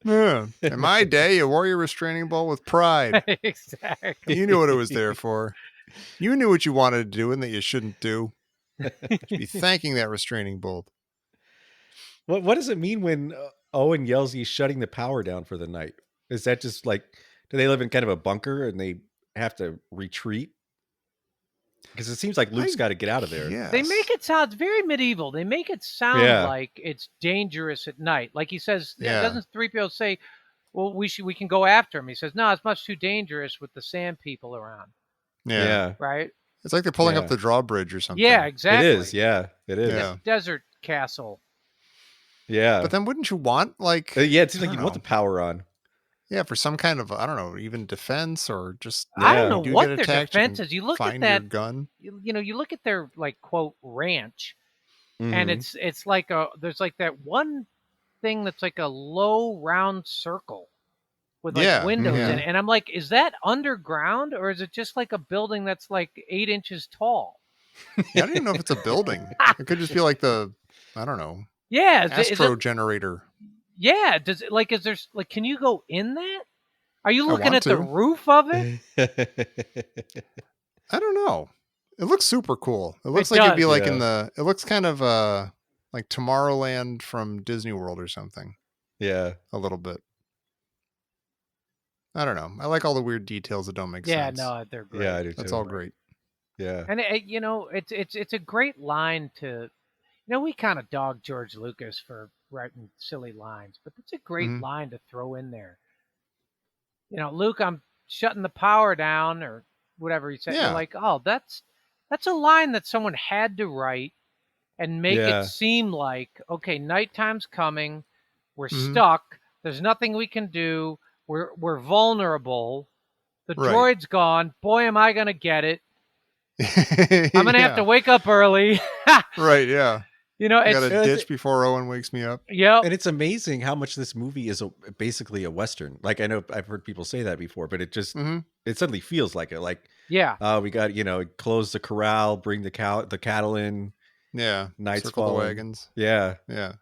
Yeah. In my day, you wore your restraining bolt with pride. Exactly. You knew what it was there for. You knew what you wanted to do and that you shouldn't do. You should be thanking that restraining bolt. What does it mean when Owen yells he's shutting the power down for the night? Is that just like, do they live in kind of a bunker and they have to retreat? Because it seems like Luke's got to get out of there. Yes. They make it sound very medieval. They make it sound like it's dangerous at night. Like he says, doesn't 3PO say, well, we can go after him? He says, no, it's much too dangerous with the sand people around. Yeah. Right? It's like they're pulling up the drawbridge or something. Yeah, exactly. It is. Yeah, it is. Yeah. Desert castle. Yeah. But then wouldn't you want like... it seems like you want the power on. Yeah, for some kind of, I don't know, even defense or just... I don't know what their attacked, defense is. You look at that... your gun. You look at their, like, quote, ranch, and Mhm. it's like there's like that one thing that's like a low round circle with like windows in it. And I'm like, is that underground or is it just like a building that's like 8 inches tall? I don't even know if it's a building. It could just be like the, I don't know. Yeah. Astro generator. Yeah. Does it like, is there like, can you go in that? Are you looking at to. the roof of it? I don't know. It looks super cool. It looks It like it'd does. be like it looks kind of like Tomorrowland from Disney World or something. Yeah. A little bit. I don't know. I like all the weird details that don't make sense. Yeah, no, they're great. Yeah, I do That's too. all great. Yeah. And it's a great line to, we kind of dog George Lucas for writing silly lines, but it's a great line to throw in there. Luke, I'm shutting the power down or whatever he said. Yeah. You're like, oh, that's a line that someone had to write and make it seem like, okay, nighttime's coming. We're stuck. There's nothing we can do. We're vulnerable. The droid's gone. Boy, am I going to get it. I'm going to have to wake up early. Right, yeah. I got to ditch before Owen wakes me up. Yeah. And it's amazing how much this movie is basically a Western. Like, I know I've heard people say that before, but it just, it suddenly feels like it. Like, we got, close the corral, bring the cattle in. Yeah. Nights Circle falling. the wagons. Yeah. Yeah.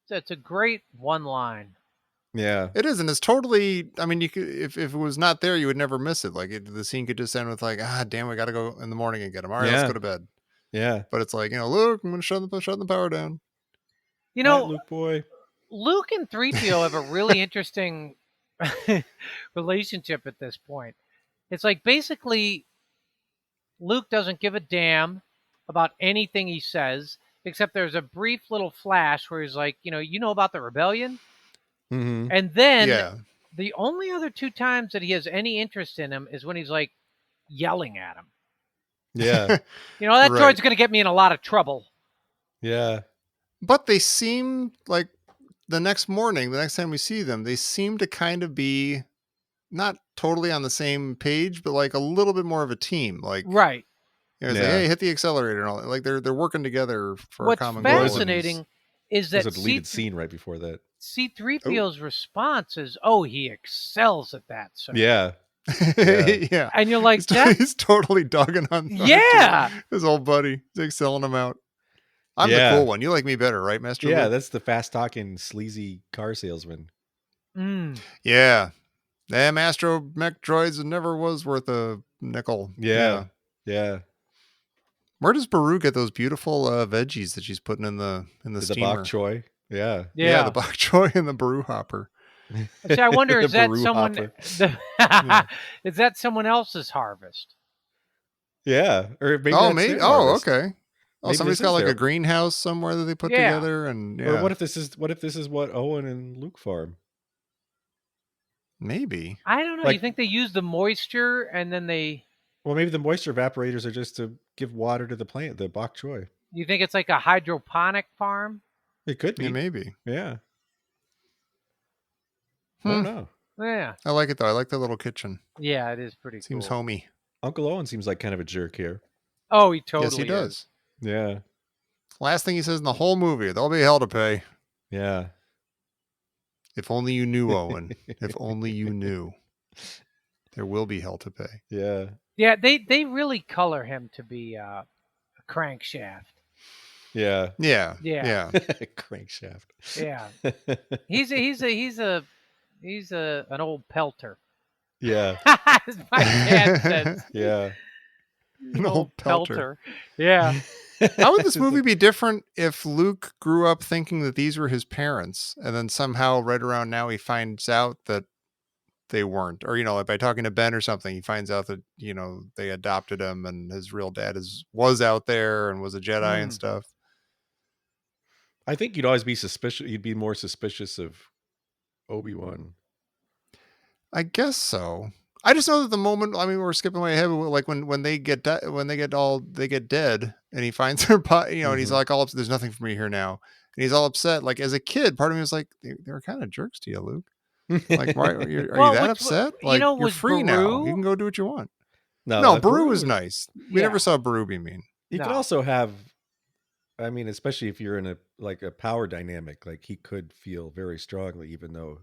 So it's a great one line. Yeah. It is, and it's totally, I mean, you could, if it was not there, you would never miss it. Like, the scene could just end with like, damn, we got to go in the morning and get him. All right, let's go to bed. Yeah. But it's like, Luke, I'm going to shut the power down. Night, Luke boy. Luke and 3PO have a really interesting relationship at this point. It's like basically Luke doesn't give a damn about anything he says, except there's a brief little flash where he's like, you know about the rebellion? Mm-hmm. And then The only other 2 times that he has any interest in him is when he's like yelling at him. Yeah. You know, that Right. droid's going to get me in a lot of trouble. Yeah. But they seem like the next morning, the next time we see them, they seem to kind of be not totally on the same page, but like a little bit more of a team. Like, Right. it's Yeah. like, hey, hit the accelerator and all that. Like they're working together for a What's common goal. and fascinating is that There's a deleted scene right before that. C-3PO's response is, "Oh, he excels at that, sir." Yeah. yeah. And you're like, He's totally dogging on Thar, yeah. too. His old buddy. He's like selling him out. I'm Yeah. the cool one. You like me better, right, Master Yeah, Luke? that's the fast talking sleazy car salesman. Mm. Yeah. Them astromech droids never was worth a nickel. Yeah. Yeah. Where does Baru get those beautiful veggies that she's putting in the The steamer? bok choy. Yeah. Yeah, the bok choy and the Baru hopper. See, I wonder, is The that Baru someone? hopper. Is that someone else's harvest? Yeah. Or maybe Oh, that's maybe. their Oh, harvest. okay. Oh, Maybe somebody's this got is like their- a greenhouse somewhere that they put Yeah. together, and Or what if this is what Owen and Luke farm? maybe. I don't know. Like- You think they use the moisture and then they? Well, maybe the moisture evaporators are just to give water to the plant, the bok choy. You think it's like a hydroponic farm? It could be. Yeah, maybe. Yeah. I don't know. Yeah. I like it though. I like the little kitchen. Yeah, it is pretty Seems cool. homey. Uncle Owen seems like kind of a jerk here. Oh, he totally yes, he is. does. Yeah. Last thing he says in the whole movie, there'll be hell to pay. Yeah. If only you knew, Owen. If only you knew. There will be hell to pay. Yeah. Yeah, they really color him to be a crankshaft. Yeah. Yeah. Yeah. Crankshaft. Yeah, he's an old pelter. Yeah. As my dad said. Yeah. An old pelter. Yeah. How would this movie be different if Luke grew up thinking that these were his parents, and then somehow right around now he finds out that they weren't, or like by talking to Ben or something, he finds out that they adopted him and his real dad was out there and was a Jedi and stuff. I think you'd always be suspicious. You'd be more suspicious of Obi-Wan. I guess so. I just know that the moment, I mean, we're skipping way ahead, but like when they get dead and he finds her pot, and he's like all upset, there's nothing for me here now. And he's all upset. Like as a kid, part of me was like, they were kind of jerks to you, Luke. Like, why are you that upset? Like, you're was free now. Baru? You can go do what you want. No, Baru was nice. We Yeah. never saw Baru be mean. You could No. also have, I mean, especially if you're in a power dynamic, like he could feel very strongly, even though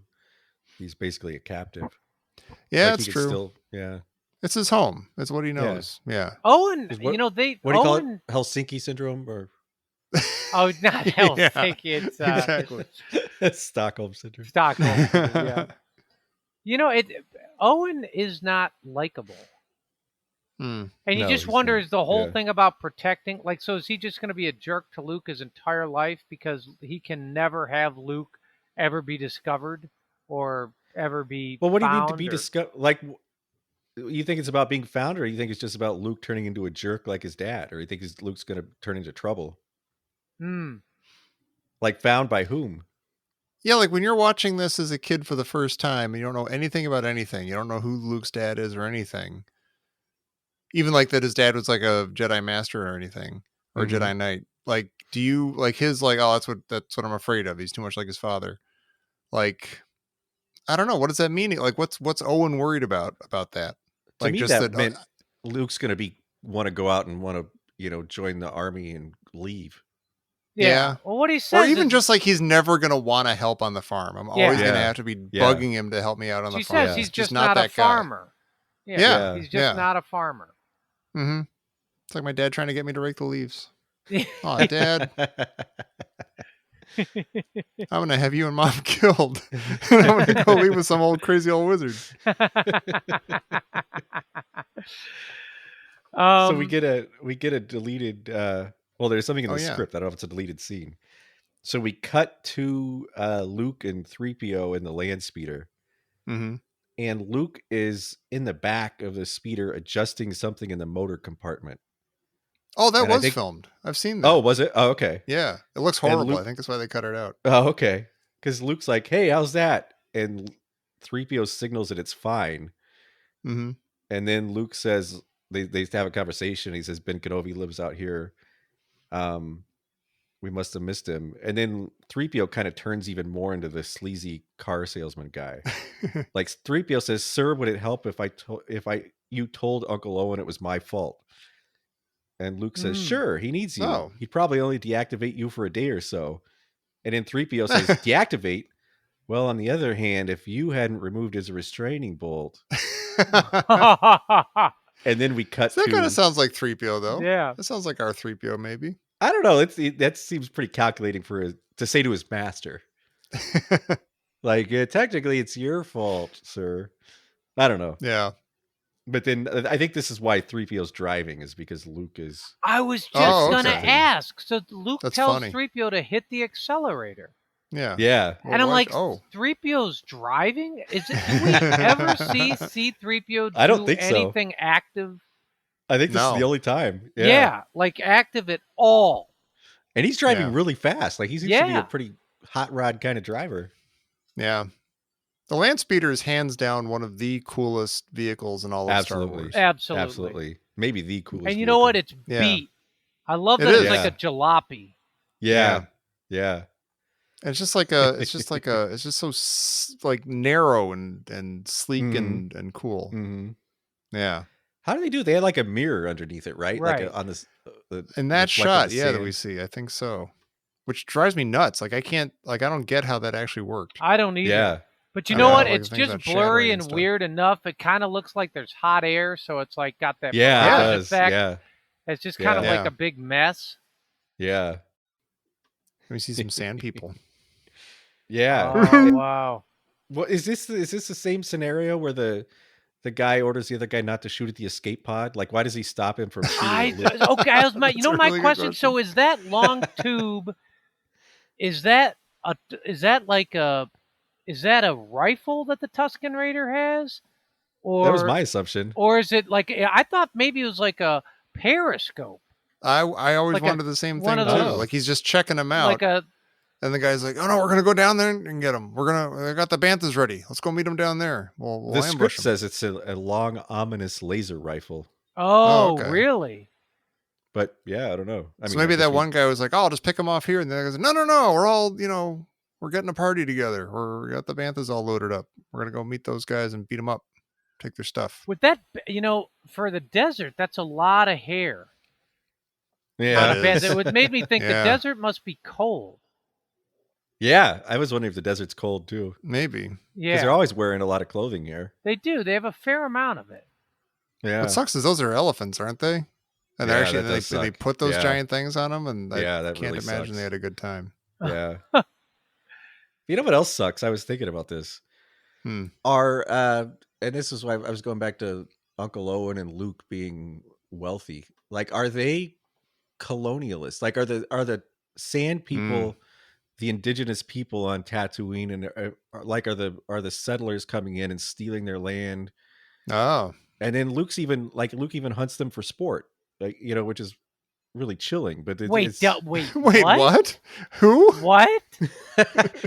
he's basically a captive. Yeah, Like, it's he could true. Still, yeah. It's his home. It's what he knows. Yeah. Owen, What- they What do you call Owen, it? Helsinki syndrome or Oh, not Yeah, Helsinki. It's exactly. Stockholm syndrome? Stockholm. Yeah. Owen is not likable. Hmm. And you No, just he's wonder, not. is the whole Yeah. thing about protecting, like, so is he just going to be a jerk to Luke his entire life because he can never have Luke ever be discovered or ever be Well, what do you mean to found, be or- discovered? Like, you think it's about being found, or you think it's just about Luke turning into a jerk like his dad, or you think Luke's going to turn into trouble? Hmm. Like found by whom? Yeah, like when you're watching this as a kid for the first time and you don't know anything about anything, you don't know who Luke's dad is or anything. Even like that his dad was like a Jedi Master or anything, or a Mhm. Jedi Knight. Like, do you like his like, oh, that's what I'm afraid of. He's too much like his father. Like, I don't know. What does that mean? Like, what's Owen worried about that? To Like, me, just that that meant Luke's going to want to go out and want to, join the army and leave. Yeah. Yeah. Well, what he says or even is, just like he's never gonna want to help on the farm. I'm always Yeah. gonna have to be Yeah. bugging him to help me out on she the farm. says he's It's just not a that guy. farmer. Yeah. He's just Yeah. not a farmer. Mm-hmm. It's like my dad trying to get me to rake the leaves. Oh, Dad, I'm gonna have you and Mom killed, and I'm gonna go leave with some old crazy old wizard. So we get a deleted. Well, there's something in Oh, the yeah. script. I don't know if it's a deleted scene. So we cut to Luke and 3PO in the land speeder, Mm-hmm. and Luke is in the back of the speeder adjusting something in the motor compartment. Oh, that And I was think- filmed. I've seen that. Oh, was it? Oh, okay. yeah. It looks And horrible. Luke- I think that's why they cut it out. Oh, okay. Because Luke's like, "Hey, how's that?" And 3PO signals that it's fine. Mm-hmm. And then Luke says, they have a conversation. He says, Ben Kenobi lives out here. We must have missed him. And then 3PO kind of turns even more into the sleazy car salesman guy. Like 3PO says, "Sir, would it help if you told Uncle Owen it was my fault?" And Luke says, "Sure, he needs you. Oh. He'd probably only deactivate you for a day or so." And then 3PO says, "Deactivate? Well, on the other hand, if you hadn't removed his restraining bolt." And then we cut That to... kind of sounds like 3PO, though. Yeah. That sounds like our 3PO, maybe. I don't know. That seems pretty calculating to say to his master. Like, technically, it's your fault, sir. I don't know. Yeah. But then I think this is why 3PO's driving, is because Luke is... I was just Oh, going to okay. ask. So Luke That's tells funny. 3PO to hit the accelerator. Yeah. Yeah. Well, And I'm why- like, oh. 3PO's driving? Do we ever see C-3PO do I don't think so. anything active? I think this is No. the only time. Yeah, like active at all. And he's driving Yeah. really fast. Like, he seems to be Yeah. a pretty hot rod kind of driver. Yeah. The Land Speeder is hands down one of the coolest vehicles in all of Star Absolutely. Wars. Absolutely. Absolutely. Maybe the coolest. And you know what? vehicle. It's Yeah. beat. I love It that it's is. like a jalopy. Yeah. Yeah. And it's just like it's just so like narrow and sleek Mhm. and cool. hmm Yeah. How do they do? They had like a mirror underneath it, right? Right. Like on this. In that reflecting shot, the yeah, that sand. we see, I think so. Which drives me nuts. Like I don't get how that actually worked. I don't either. Yeah. But you I know know, what? like It's things just that blurry shadowy and and stuff. weird enough. It kind of looks like there's hot air, so it's like got that Yeah, it mirage does. effect. Yeah. It's just kind of Yeah. like a big mess. Yeah. Let me see some sand people. Yeah. Oh wow. What is this? Is this the same scenario where the guy orders the other guy not to shoot at the escape pod? Like, why does he stop him from shooting? at Luke? Okay, you That's know a my really good question. So is that long tube? Is that like a rifle that the Tusken Raider has, or That was my assumption. or is it like I thought maybe it was like a periscope, I always Like wondered the same one thing of too. those. Like he's just checking them out, like a and the guy's like, "Oh no, we're gonna go down there and get them. I got the Banthas ready. Let's go meet them down there. We'll The ambush script 'em." says it's a long, ominous laser rifle. oh okay. really? But yeah, I don't know. I So mean, maybe I guess that one guy was like, "Oh, I'll just pick them off here," and the other guy's like, "No, we're all we're getting a party together. We got the Banthas all loaded up. We're gonna go meet those guys and beat them up, take their stuff." With that, for the desert, that's a lot of hair. Yeah. It is. It made me think Yeah. the desert must be cold. Yeah. I was wondering if the desert's cold too. Maybe. Because Yeah, they're always wearing a lot of clothing here. they do. They have a fair amount of it. Yeah. What sucks is those are elephants, aren't they? And Yeah, actually, that does they suck. put those Yeah. giant things on them, and I Yeah, that can't really imagine sucks. they had a good time. Yeah. You know what else sucks? I was thinking about this. Hmm. And this is why I was going back to Uncle Owen and Luke being wealthy. Like, are they colonialists? Like, are the sand people the indigenous people on Tatooine, and are the settlers coming in and stealing their land? Oh, And then Luke even hunts them for sport, which is really chilling. But Wait, it's wait, wait, what? what? Who? What?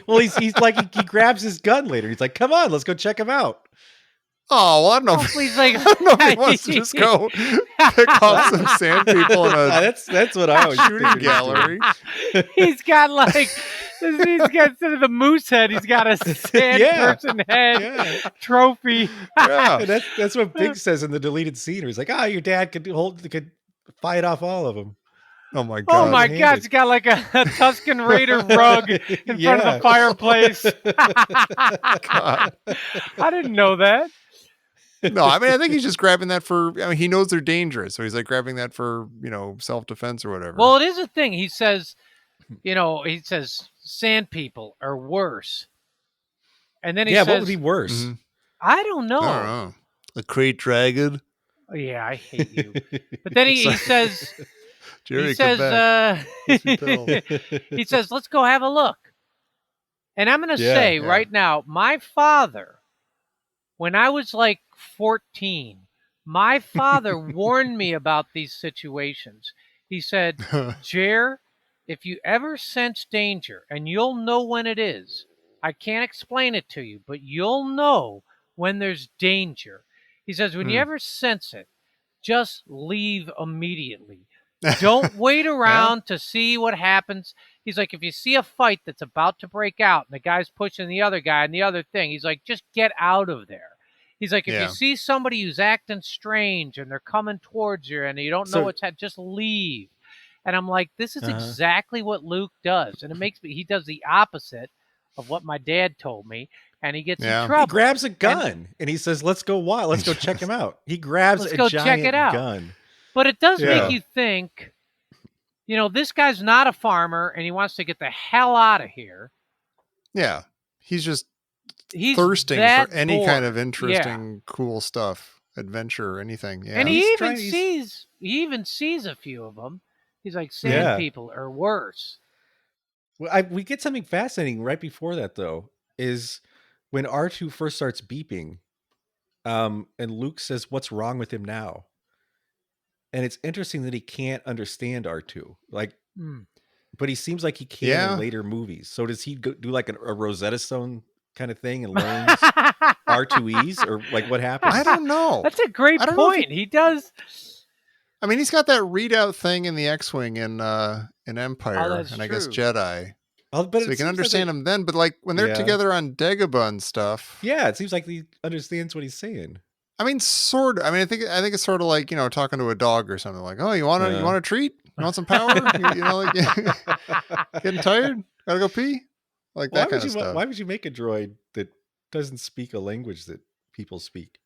well, he's like he grabs his gun later. He's like, "Come on, let's go check him out." Oh, well, I don't know. Hopefully he's like, I don't know if he wants to just go pick off some sand people in a That's what I always shooting figured he was gallery. doing. he's got instead of the moose head, he's got a sand Yeah. person head Yeah. trophy. Yeah. And that's what Biggs says in the deleted scene. Where he's like, your dad could fight off all of them. Oh my Oh god. my handed. God, he's got like a Tusken Raider rug in front of Yeah. the fireplace. God. I didn't know that. No, I mean, I think he's just grabbing that he knows they're dangerous, so he's like grabbing that for self-defense or whatever. Well, it is a thing. He says, sand people are worse. And then he says, what would be worse? Mhm. I don't know. I don't know. A crate dragon. Oh, yeah, I hate you. But then he says, Jerry, come back. Pussy pill. he says, let's go have a look. And I'm going to Yeah, say yeah. right now, my father, when I was like 14, my father warned me about these situations. He said, Jer, if you ever sense danger, and you'll know when it is, I can't explain it to you, but you'll know when there's danger. He says, when you ever sense it, just leave immediately. Don't wait around to see what happens. He's like, if you see a fight that's about to break out and the guy's pushing the other guy and the other thing, he's like, just get out of there. He's like, if you see somebody who's acting strange and they're coming towards you and you don't know what's happening, just leave. And I'm like, this is exactly what Luke does. And it makes me, he does the opposite of what my dad told me. And he gets in trouble. He grabs a gun and he says, let's go wild. Let's go check him out. He grabs a giant gun. But it does make you think, you know, this guy's not a farmer and he wants to get the hell out of here. Yeah. He's thirsting for any kind of interesting, cool stuff, adventure, anything. Yeah. And he even sees a few of them. He's like, sand people are worse. Well, we get something fascinating right before that, though, is when R2 first starts beeping, and Luke says, what's wrong with him now? And it's interesting that he can't understand R2. Like, but he seems like he can in later movies. So does he do like a Rosetta Stone kind of thing and learns R2Es, or like what happens? I don't know. That's a great point. He does. I mean, he's got that readout thing in the X-Wing in Empire, and true. I guess Jedi. Oh, but so we can understand him then, but like when they're together on Dagobah and stuff. Yeah, it seems like he understands what he's saying. I mean, sort of. I mean, I think it's sort of like, you know, talking to a dog or something. Like, oh, you want a treat? You want some power? you know, like getting tired? Gotta go pee? Like that kind of stuff. Why would you make a droid that doesn't speak a language that people speak?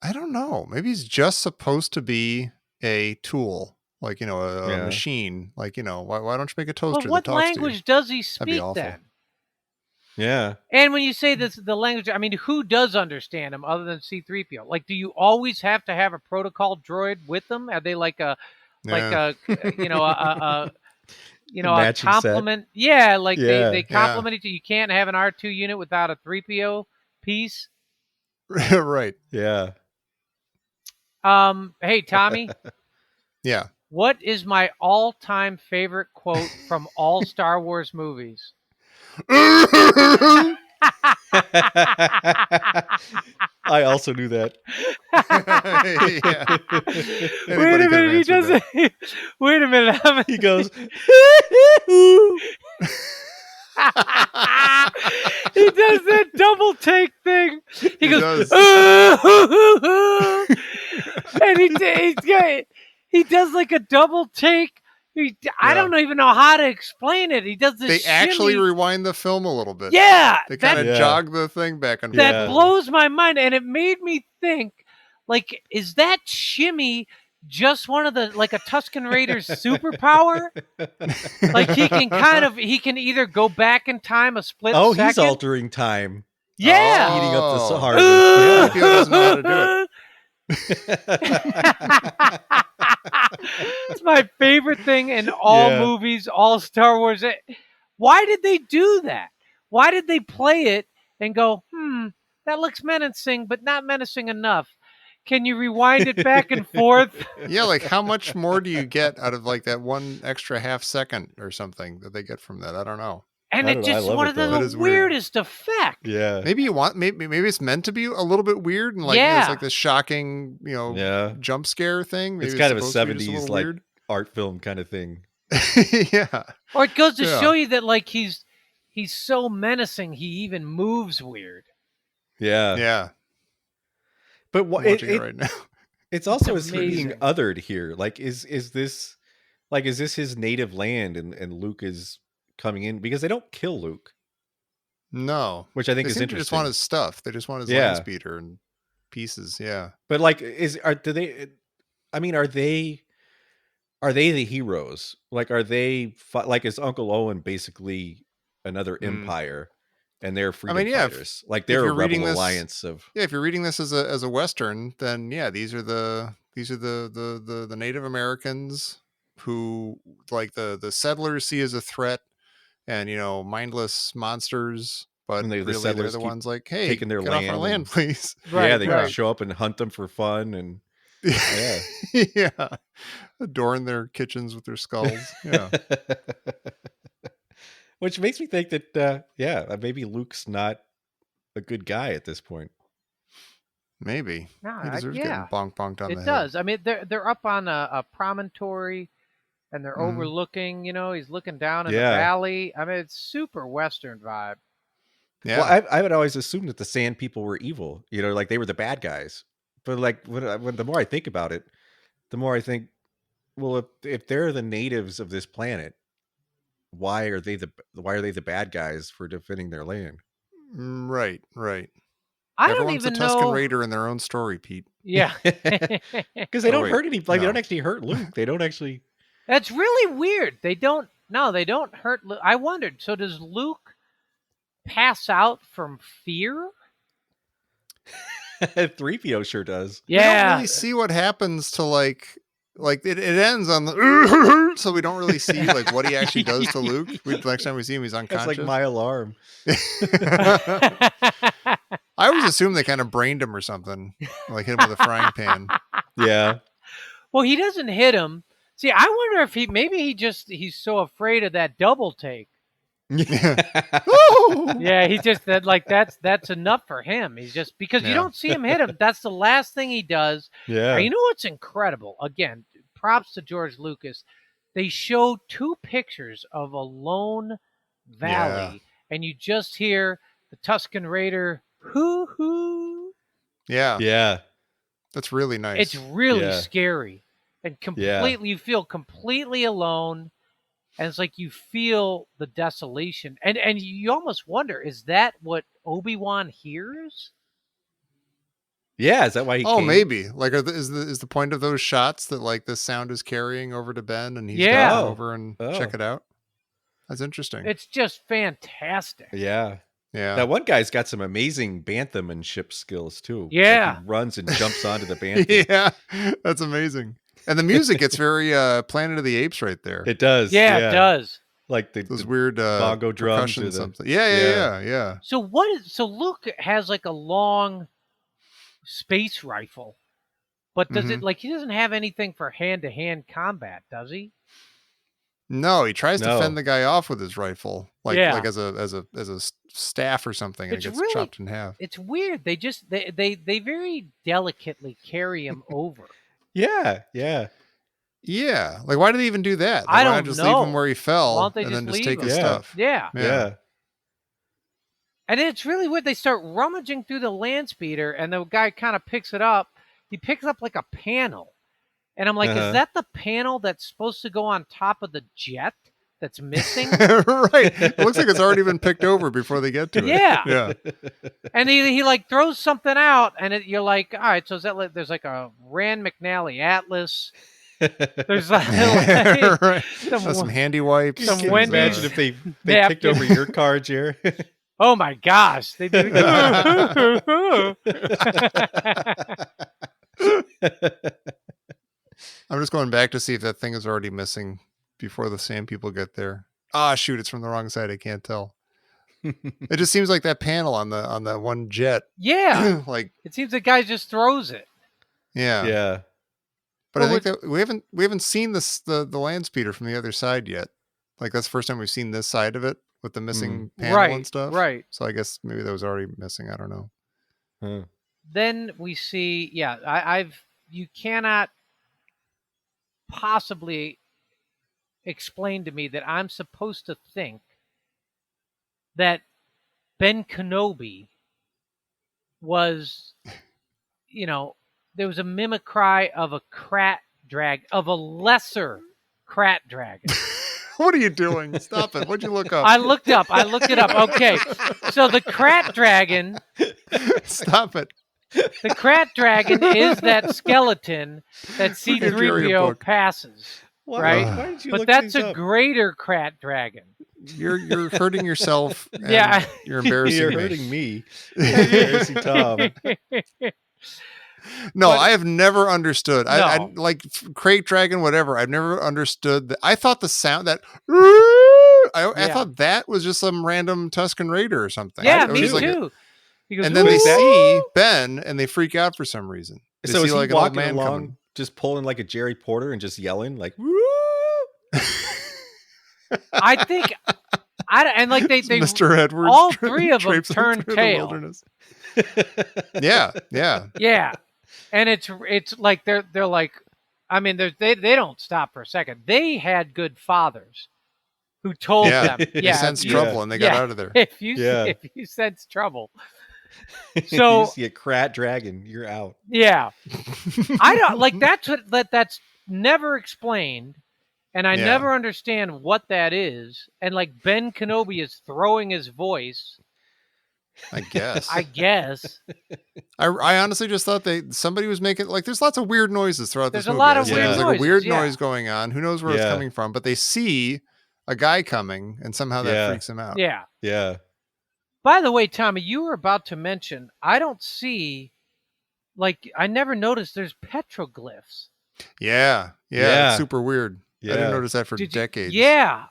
I don't know. Maybe he's just supposed to be a tool, like, you know, a machine. Like, you know, why don't you make a toaster? Well, what that talks language to you? does he speak then? Yeah. And when you say this, the language, I mean, who does understand him other than C-3PO? Like, do you always have to have a protocol droid with them? Are they like a complement? Set. Yeah, like they complement each other. You can't have an R2 unit without a 3PO piece. Right. Yeah. Hey, Tommy. Yeah. What is my all-time favorite quote from all Star Wars movies? I also knew that. Wait a minute, he does it. Wait a minute. He goes. He does that double take thing. He goes, and he does like a double take. I don't even know how to explain it. He does this. They actually rewind the film a little bit. Yeah, they kind of jog the thing back and forth. That blows my mind, and it made me think, like, is that shimmy just one of the, like, a Tusken Raider's superpower? Like, he can either go back in time a split second. Oh, he's altering time. Yeah. Speeding up the Sahara. He doesn't know how to do it. It's my favorite thing in all movies, all Star Wars. Why did they do that? Why did they play it and go, that looks menacing, but not menacing enough? Can you rewind it back and forth? Yeah, like how much more do you get out of like that one extra half second or something that they get from that? I don't know. And it's just one of the weirdest effects. Yeah. Maybe maybe it's meant to be a little bit weird and like it's like this shocking, you know, jump scare thing. Maybe it's kind of a 70s like art film kind of thing. Yeah. Or it goes to show you that like he's so menacing he even moves weird. Yeah. Yeah. But what right now. It's also is he being othered here. Like is this his native land and Luke is coming in because they don't kill Luke. No, which I think is interesting. They just want his stuff. They just want his land speeder and pieces. Yeah, but like, are they the heroes? Like, are they like is Uncle Owen basically another empire and they're freedom fighters? Like they're a rebel alliance of. Yeah, if you're reading this as a Western, then these are the Native Americans who like the settlers see as a threat. And, you know, mindless monsters, but the really they're the ones like, hey, taking their get land off our land, please. Right, they show up and hunt them for fun and adorn their kitchens with their skulls. Yeah. Which makes me think that maybe Luke's not a good guy at this point. Maybe. No, He deserves getting bonked on the head. It does. I mean, they're up on a promontory, and they're Mhm. overlooking. He's looking down in the Yeah. valley. I mean, it's super Western vibe. Yeah. Well, I would always assume that the Sand People were evil. Like they were the bad guys. But like when the more I think about it, the more I think, well, if they're the natives of this planet, why are they the bad guys for defending their land? Right. I don't Everyone's a even Tusken know. Raider in their own story, Pete. Yeah, Because they don't wait, hurt any. Like they no. don't actually hurt Luke. They don't actually. that's really weird. They don't. No, they don't hurt. I wondered. So does Luke pass out from fear? 3PO sure does. We don't Yeah. really see what happens to like it ends on the so we don't really see like what he actually does to Luke. Next time we see him, he's That's unconscious. like my alarm. I always assume they kind of brained him or something, like hit him with a frying pan. Yeah. Well, he doesn't hit him. See, I wonder if he's so afraid of that double take. Yeah, he just that's enough for him. He's just because you don't see him hit him. That's the last thing he does. Yeah. You know what's incredible? Again, props to George Lucas. They show 2 pictures of a lone valley, and you just hear the Tusken Raider hoo hoo. Yeah. Yeah. That's really nice. It's really Yeah. scary and completely. You feel completely alone. And it's like you feel the desolation. And you almost wonder, is that what Obi-Wan hears? Yeah. Is that why he came? Maybe. Like is the point of those shots that like this sound is carrying over to Ben and he's Yeah. got to go over and check it out? That's interesting. It's just fantastic. Yeah. Yeah. That one guy's got some amazing Banthamanship skills too. Yeah. Like he runs and jumps onto the Bantha. Yeah. That's amazing. And the music gets very Planet of the Apes right there. It does. Yeah, it does. Like Those weird bongo drums percussion or the- something. Yeah. So Luke has like a long space rifle. But does it he doesn't have anything for hand-to-hand combat, does he? No, he tries to No. fend the guy off with his rifle, like Yeah. as a staff or something, and It's it gets really- chopped in half. It's weird. They very delicately carry him over. Yeah. Yeah. Yeah, like why did they even do that? Like, I why not don't just know. leave him where he fell Why don't they and just then just leave take him? his Yeah. stuff? Yeah. Yeah. And it's really weird. They start rummaging through the land speeder, and the guy kind of picks it up. He picks up like a panel. And I'm like, Uh-huh. is that the panel that's supposed to go on top of the jet that's missing? Right. It looks like it's already been picked over before they get to it. Yeah. Yeah. And he like throws something out, and you're like, all right, so is that there's like a Rand McNally Atlas. There's like, Right. some- Some handy wipes. some Can you Wendy's imagine if they napkin. picked over your car, Jer? oh my gosh. They do. I'm just going back to see if that thing is already missing before the sand people get there. Ah, shoot, it's from the wrong side. I can't tell. It just seems like that panel on the one jet. Yeah. Like, It seems the guy just throws it. yeah. Yeah. But Well, I think that we haven't seen the land speeder from the other side yet. Like that's the first time we've seen this side of it with the missing panel and stuff. Right. So I guess maybe that was already missing. I don't know. Huh. Then we see, you cannot possibly explain to me that I'm supposed to think that Ben Kenobi was, there was a mimicry of a of a lesser Krat dragon. What are you doing? Stop it. What'd you look up? I looked it up. Okay. So the Krat dragon, Stop it. the Krat dragon is that skeleton that Look at your C-3PO book. passes. Why, Right? Why did you But look that's these a up? greater Krat dragon. You're hurting yourself. And Yeah. You're embarrassing You're me. hurting me. Embarrassing Tom. No, But- I have never understood. I No. like Crate Dragon, whatever. I've never understood that. I thought the sound that I Yeah. thought that was just some random Tusken Raider or something. Yeah, It was me just like a- too. He goes, and then they "Woo!" see Ben and they freak out for some reason. They So see is he like an old walking man along, coming. just pulling like a Jerry Porter and just yelling like, "Woo!" I think and like they Mr. Edwards. all three of them traipsing turn through the tail. wilderness. Yeah. Yeah, and it's like they're like, I mean, they don't stop for a second. They had good fathers who told them, They sensed trouble and they got out of there. If you sense trouble, So you see a Krat dragon, you're out. Yeah, I don't like that's never explained, and I never understand what that is. And like Ben Kenobi is throwing his voice. I guess. I I honestly just thought somebody was making, like, there's lots of weird noises throughout this movie. There's a lot of There's weird like a weird noises, noise going on. Who knows where it's coming from? But they see a guy coming, and somehow that freaks him out. Yeah. By the way, Tommy, you were about to mention, I don't see, like, I never noticed there's petroglyphs. Yeah. It's super weird. Yeah. I didn't notice that for decades. Yeah,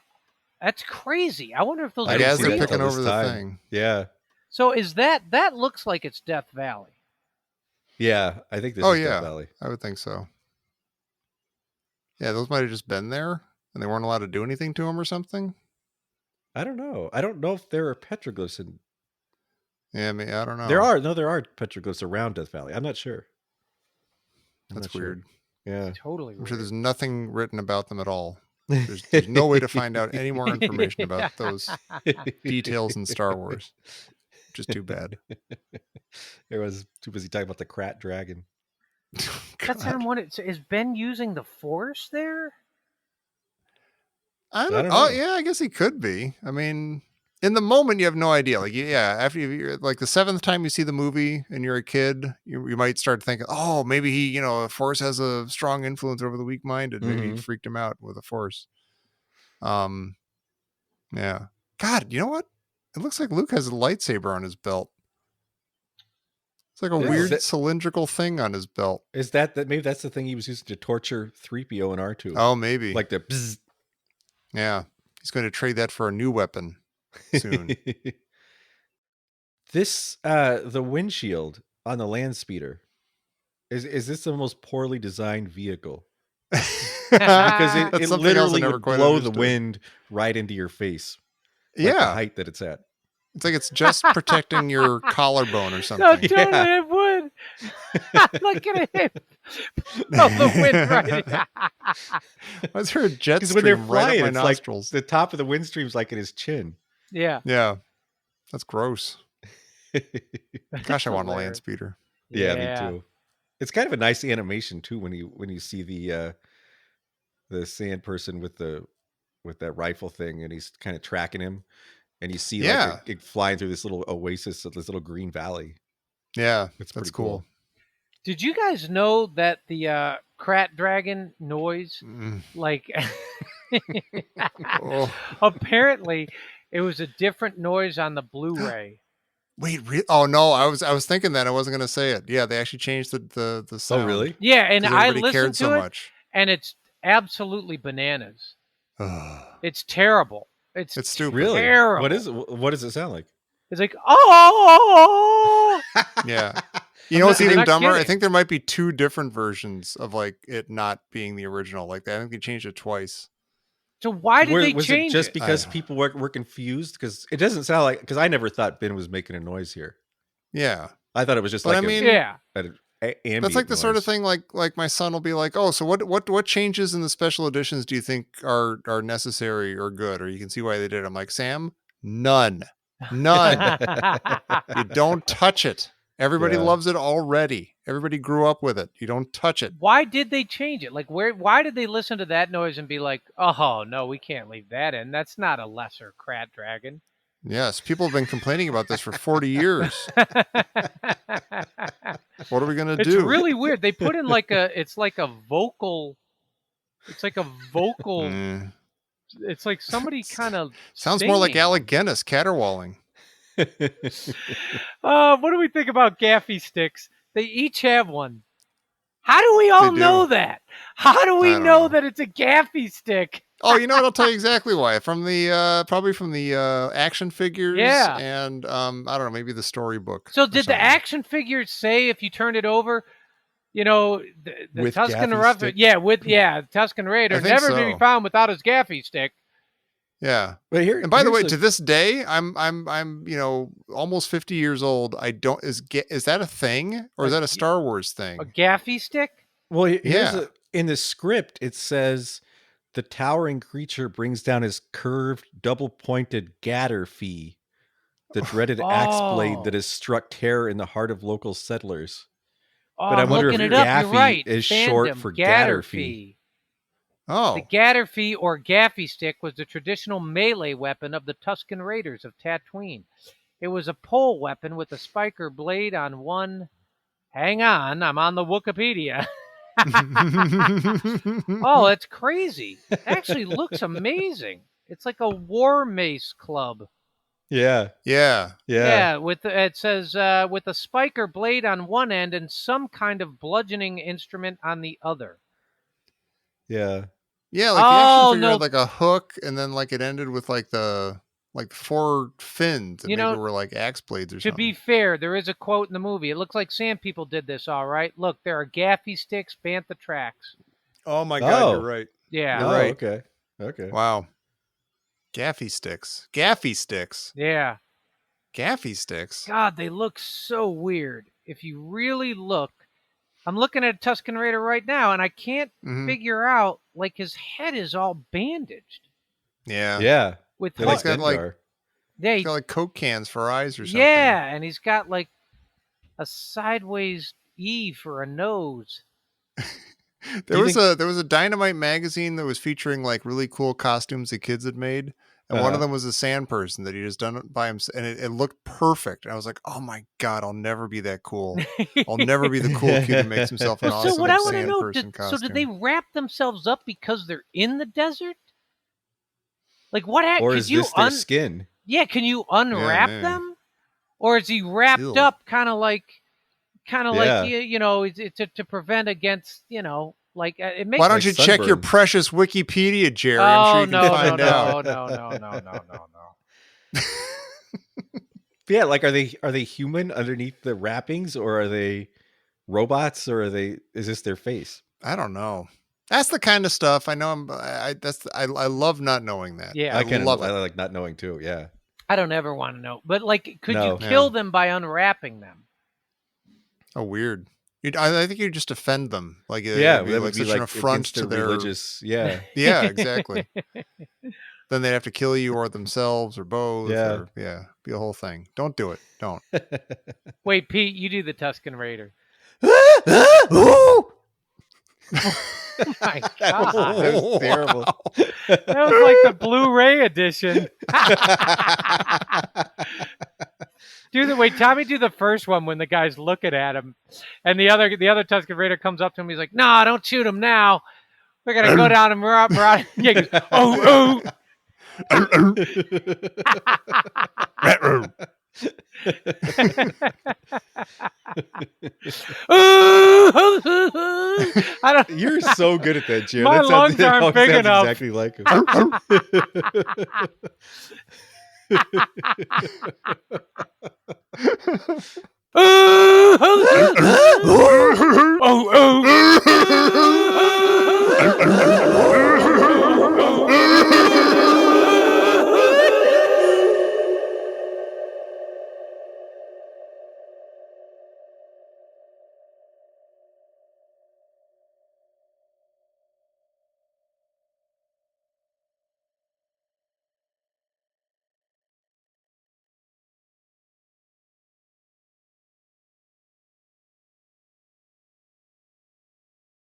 that's crazy. I wonder if those I are guess they're real. picking over the thing. Yeah. So is that looks like it's Death Valley? Yeah, I think this is Death Valley. I would think so. Yeah, those might have just been there, and they weren't allowed to do anything to them or something. I don't know. I don't know if there are petroglyphs in. Yeah, I mean, I don't know. There are petroglyphs around Death Valley. I'm not sure. That's weird. Yeah, it's totally. I'm sure there's nothing written about them at all. There's no way to find out any more information about those details in Star Wars. Just too bad. It was too busy talking about the Krat dragon. That's what I'm wondering. So is Ben using the Force there? I don't know. Oh, yeah, I guess he could be. I mean, in the moment, you have no idea. Like, after you're like the seventh time you see the movie and you're a kid, you might start thinking, oh, maybe he, Force has a strong influence over the weak-minded. Maybe he freaked him out with the Force. Yeah. God, you know what? It looks like Luke has a lightsaber on his belt. It's like a weird cylindrical thing on his belt. Is that maybe that's the thing he was using to torture 3PO and R2? Oh, maybe. Like the bzzz. Yeah. He's going to trade that for a new weapon soon. This the windshield on the land speeder. Is this the most poorly designed vehicle? Because it literally would blow the wind right into your face. Like the height that it's at. It's like it's just protecting your collarbone or something. No, totally it would. Look at him. Blow the wind right. Why is there a jet stream when they're flying, right up my nostrils? Like the top of the wind stream's like in his chin. Yeah. Yeah. That's gross. Gosh, I want a land speeder. Yeah, me too. It's kind of a nice animation too when you see the sand person with that rifle thing and he's kind of tracking him. And you see it flying through this little oasis of this little green valley. Yeah, that's cool. Did you guys know that the Krat dragon noise, apparently it was a different noise on the Blu-ray. Wait, oh no, I was thinking that I wasn't going to say it. Yeah, they actually changed the sound. Oh, really? Yeah, and I listened to so it, much. And it's absolutely bananas. It's terrible. It's stupid. Really? Terrible. What does it sound like? It's like, oh. Yeah. You know what's even dumber? Kidding. I think there might be two different versions of like it not being the original. Like I think they changed it twice. So why did they change it? Just because people were confused? Because it doesn't sound like. Because I never thought Ben was making a noise here. Yeah, I thought it was just but like that's like the sort of thing like my son will be like, oh, so what changes in the special editions do you think are necessary or good, or you can see why they did it? I'm like, Sam, none. You don't touch it. Everybody loves it already. Everybody grew up with it. You don't touch it. Why did they change it? Like why did they listen to that noise and be like, oh no, we can't leave that in. That's not a lesser Krat dragon. Yes, people have been complaining about this for 40 years. What are we going to do? It's really weird. They put in it's like a vocal. It's like somebody kind of sounds more like Alec Guinness caterwauling. What do we think about gaffy sticks? They each have one. How do we all know that? How do we know that it's a gaffy stick? Oh, you know what? I'll tell you exactly why. From the probably from the action figures, and I don't know, maybe the storybook. So did the action figures say if you turned it over, the Tusken Raider, Tusken Raider never to be found without his gaffy stick. Yeah. But here, And by the way, here's to this day, I'm almost 50 years old. I don't is that a thing or is that a Star Wars A thing? gaffy stick? well, here's Yeah. in the script it says the towering creature brings down his curved, double-pointed gatter fee, the dreaded axe blade that Oh. has struck terror in the heart of local settlers. Oh, But I I'm wonder looking if it up. You're gaffy right. is short Fandom, for Gatterfee. The Oh. Gatterfee or gaffy stick was the traditional melee weapon of the Tusken Raiders of Tatooine. It was a pole weapon with a spiker blade on one. Hang on, I'm on the Wikipedia. Oh, that's crazy. It actually looks amazing. It's like a war mace club. Yeah. Yeah. Yeah, it says with a spiker blade on one end and some kind of bludgeoning instrument on the other. Yeah. Yeah, like the action Oh figure no! had like a hook, and then like it ended with like the 4 fins, and You maybe know, were like axe blades or To be something. fair, there is a quote in the movie. It looks like Sand People did this all right. Look, there are gaffy sticks, bantha tracks. Oh my God, you're right. Yeah, You're Oh, right. okay. Okay. Wow. Gaffy sticks. Gaffy sticks. yeah. Gaffy sticks. God, they look so weird. If you really look, I'm looking at a Tusken Raider right now, and I can't Mhm. figure out, like, his head is all bandaged. Yeah. Yeah. With They Well, like he's got like Dengar. yeah, he's got like Coke cans for eyes or something. yeah, and he's got, like, a sideways E for a nose. There you was a Dynamite magazine that was featuring like really cool costumes that kids had made, and one of them was a sand person that he just done it by himself, and it looked perfect. And I was like, oh my god, I'll never be that cool. I'll never be the cool kid who makes himself an Well, awesome so what I want to sand know, person costume. so did they wrap themselves up because they're in the desert? Like what happened? Or is this their skin? Yeah, can you unwrap maybe. them? Or is he wrapped Ew. up kind of like Yeah. you know, to prevent against, you know, like it makes Why don't like you check your sunburn. precious Wikipedia, Jerry? I'm sure Oh you can no, find no, out. no. Yeah, like are they human underneath the wrappings, or are they robots, or is this their face? I don't know. That's the kind of stuff I know. I love not knowing that. Yeah. I kind love of it. like not knowing too. Yeah. I don't ever want to know. But like, could No. you kill them by unwrapping them? Oh, weird. I think you just offend them. Like Yeah, it'd be that like would be such like an affront against to their their religious. Yeah. Yeah, exactly. Then they'd have to kill you or themselves or both. Yeah. Or, yeah, be a whole thing. Don't do it. Don't. Wait, Pete, you do the Tusken Raider. Ooh! My That was God. terrible. That was like the Blu-ray edition. Tommy, do the first one when the guy's looking at him, and the other Tusken Raider comes up to him. He's like, "Nah, don't shoot him now. We're gonna go down and maraud." Yeah, he goes, "Oh, oh." I don't. You're so good at that, Jim. My That lungs aren't always big sounds enough. exactly like him.